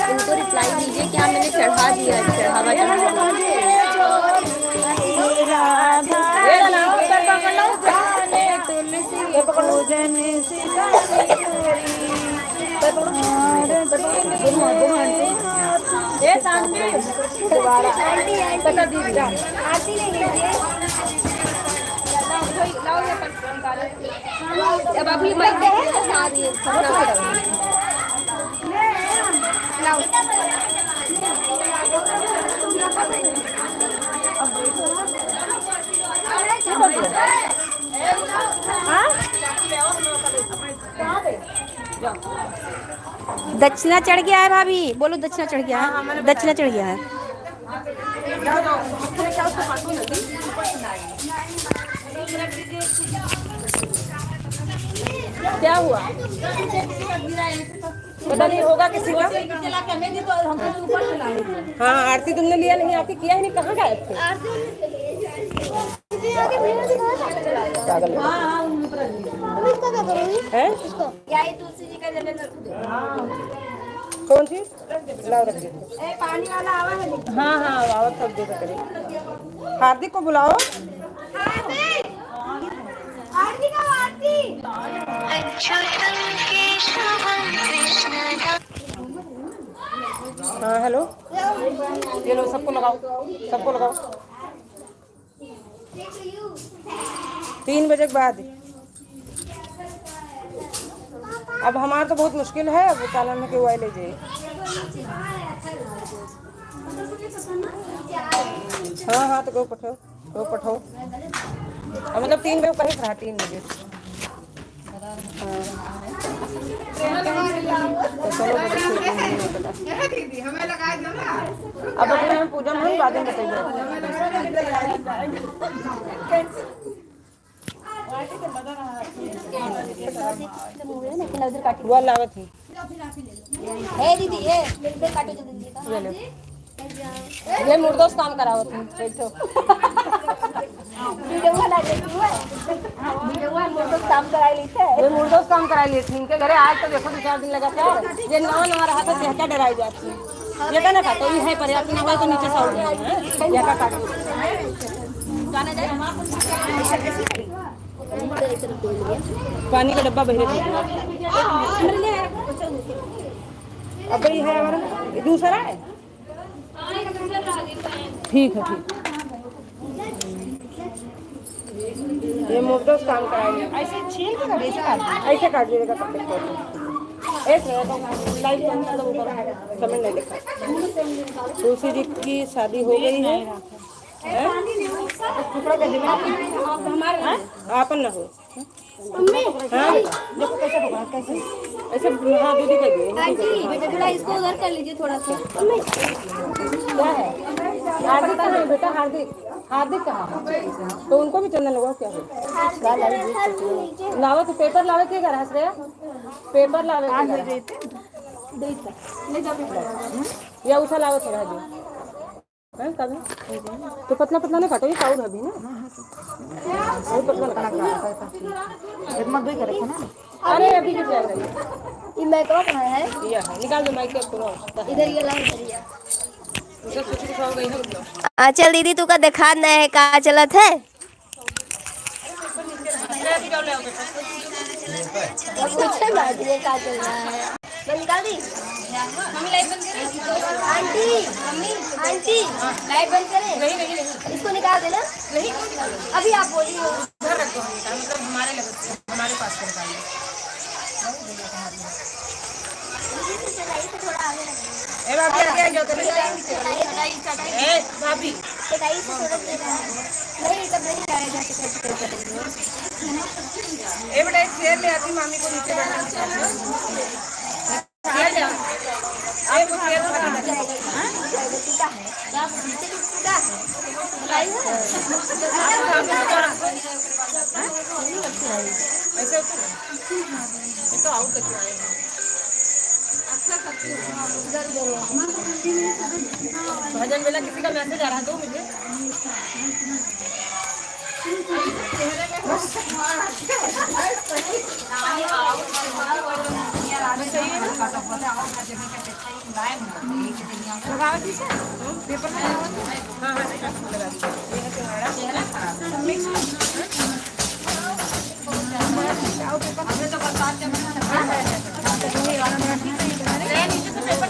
Speaker 8: इनको रिप्लाई दीजिए क्या मैंने चढ़ा दिया चढ़ावा अब अभी दक्षिणा चढ़ गया है भाभी बोलो दक्षिणा चढ़ गया है दक्षिणा चढ़ गया है
Speaker 2: क्या हुआ पता नहीं होगा किसी का। हाँ आरती तुमने लिया नहीं आरती किया ही नहीं कहाँ गए थे कौन सी लाओ रख दे
Speaker 8: पानी वाला आवा है
Speaker 2: हाँ हाँ आवत सब दे करें हार्दिक को बुलाओ हाँ हेलो ये लो सबको लगाओ 3 बजे के बाद अब हमारा तो बहुत मुश्किल है अब ताला में क्यों ले जाए हाँ तो गो पठाओ अब मतलब 3 बजे कहीं रहा 3 बजे अब अपने पूजा में बाद में बताइए वो लावत ही
Speaker 8: दीदी काटो तो दीदी
Speaker 2: ये मुर्दोस काम करावत है बैठो ये मुर्दोस काम करा ली थी इनके घरे आज तो देखो 2-4 दिन लगा था ये नवा रहा था क्या डराई जाती ये का ना खाता ये है पर यार ना तो नीचे साउंड है या का काट पानी का डब्बा बहरे अब ये है हमारा दूसरा है ठीक है ये मुर्दोस काम कराएंगे ऐसे छील के ऐसे काट दीजिएगा लाइट समझ नहीं देखा तुलसी जी की शादी हो गई है आपन ना हो ऐसे हाँ दीदी कर दिए
Speaker 8: इसको उधर कर लीजिए थोड़ा सा
Speaker 2: क्या है हार्दिक कहाँ है बेटा हार्दिक कहाँ है तो उनको भी चंदन लगाओ क्या है लावा तो पेपर लावे के घर हंस रहे पेपर लावे या उठा लावे थोड़ा जी कभी तो पतला नहीं काटो ये काउड अभी ना अरे अभी की जाएगा
Speaker 8: ये मेकअप है
Speaker 2: निकाल दो माइक
Speaker 8: इधर ये ला चल दीदी तू का देखा नहीं है का चलत है पूछे बात ये का चल रहा है मैं निकाल दी मम्मी लाइट बंद करें आंटी मम्मी आंटी लाइट बंद करें नहीं इसको निकाल देना नहीं अभी आप बोलिए
Speaker 1: उधर रख दो मतलब हमारे हमारे पास से निकालिए
Speaker 8: थोड़ा आगे
Speaker 1: ए भाभी आगे जाओ तो ए भाभी
Speaker 8: चटाई से थोड़ा नहीं तब नहीं आएगा
Speaker 1: ए बेटा एक चेयर ले आती मामी को नीचे बैठा ए वो चेयर ऐसे तो आउट करके आए हैं भजन मेला किसी का मैसेज आ रहा है दो मुझे पेपर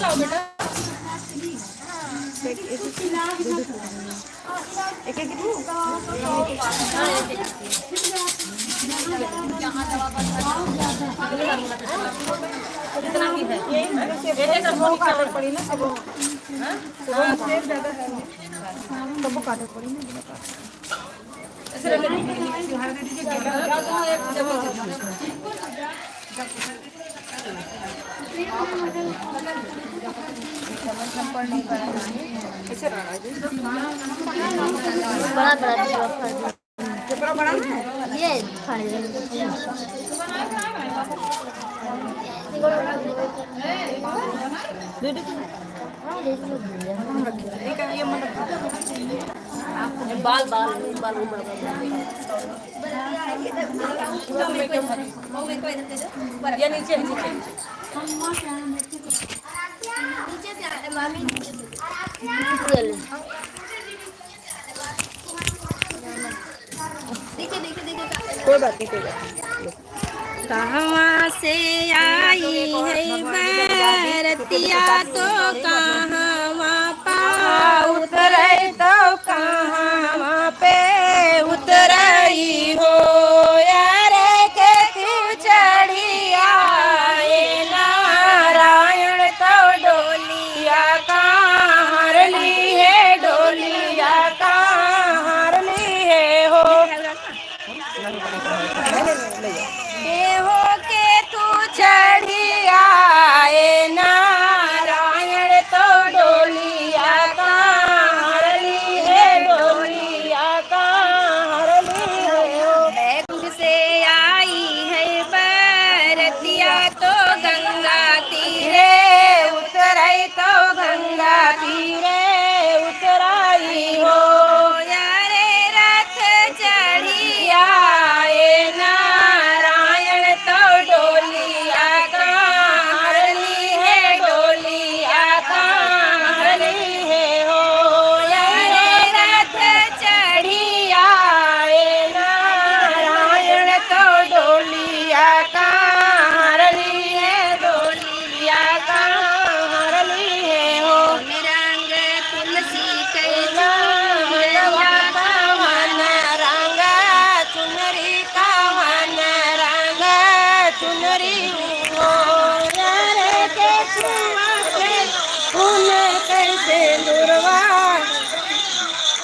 Speaker 1: लाओ बेटा कितना की है एक खबर पड़ी ना सब सेब ज्यादा है सबको काटे पड़ी ना ऐसे रख दीजिए हार दे दीजिए
Speaker 8: बड़ा बड़ा ये बाल बाल बाल
Speaker 1: या नीचे नीचे कोई बात नहीं
Speaker 6: कहाँ से आई है बैरतिया तो कहाँ पा उतरे तो कहाँ पे उतरई हो यार के क्यों चढ़ी आए नारायण तो डोलिया कहाँ हर ली है डोलिया कहाँ हर ली है हो देवो के तू चढ़ी आए नारायण तो डोलिया कहाँ हरली है डोलिया कहाँ हरली है बैकुंठ से आई है बरतिया तो गंगा तीरे उतराई तो गंगा तीरे उतराई हो यारे रथ चढ़ी आए नारायण तो डोलिया कहाँ हरली है डोलिया कहाँ हरली है हो यारे रथ चढ़ी आए नारायण तो डोलिया कहाँ हरली है डोलिया कहाँ हरली है हो रंग तुलसी कैला चुनरी का वन रंग चुनरी हो यारे के छुआ के फूल कैसे दुर्वा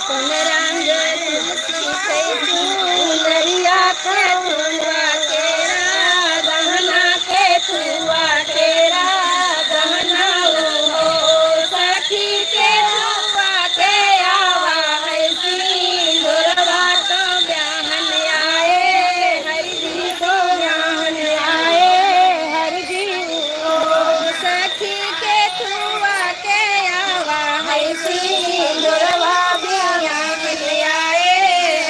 Speaker 6: कौन रंग तुलसी के चुनरिया के छुआ तेरा गहना के छुआ तेरा गहना हो सखी के छुआ के आवा है सिंदूरवा तो ब्याहन आए हरि जी को ब्याहन आए हरि जी ओ सखी के छुआ के आवा है सिंदूरवा ब्याहन आए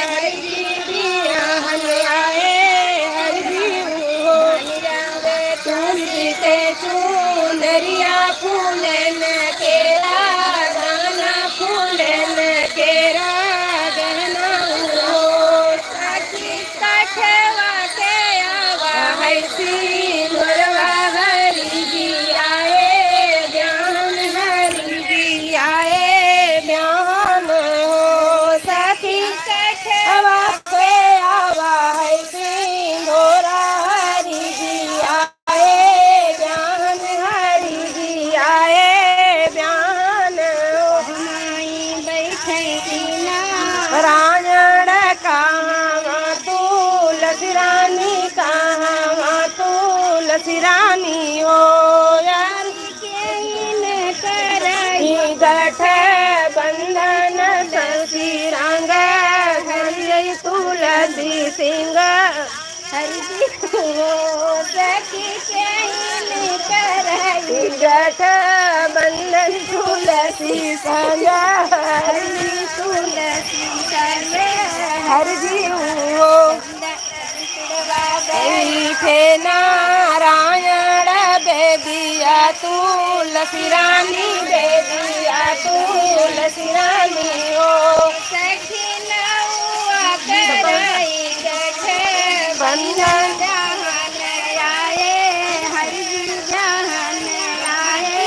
Speaker 6: हरि जी ब्याहन आए हरि जी हो रंग तुलसी के चुनरिया फूलन केरा गहना फूलन केरा गहना हो सखी कठवा के आवा है सिंदूरवा हरि जी हर जी वो सखी कहने कराई गठ बंधन तुलसी संग हर जी तुलसी संग हर जी वो बैठे नारायण बेदिया तुलसी रानी बेदिया तुलसी रानी ओ सखी नौआ कराई गठ बंधन जहान आए हर जी जहान आए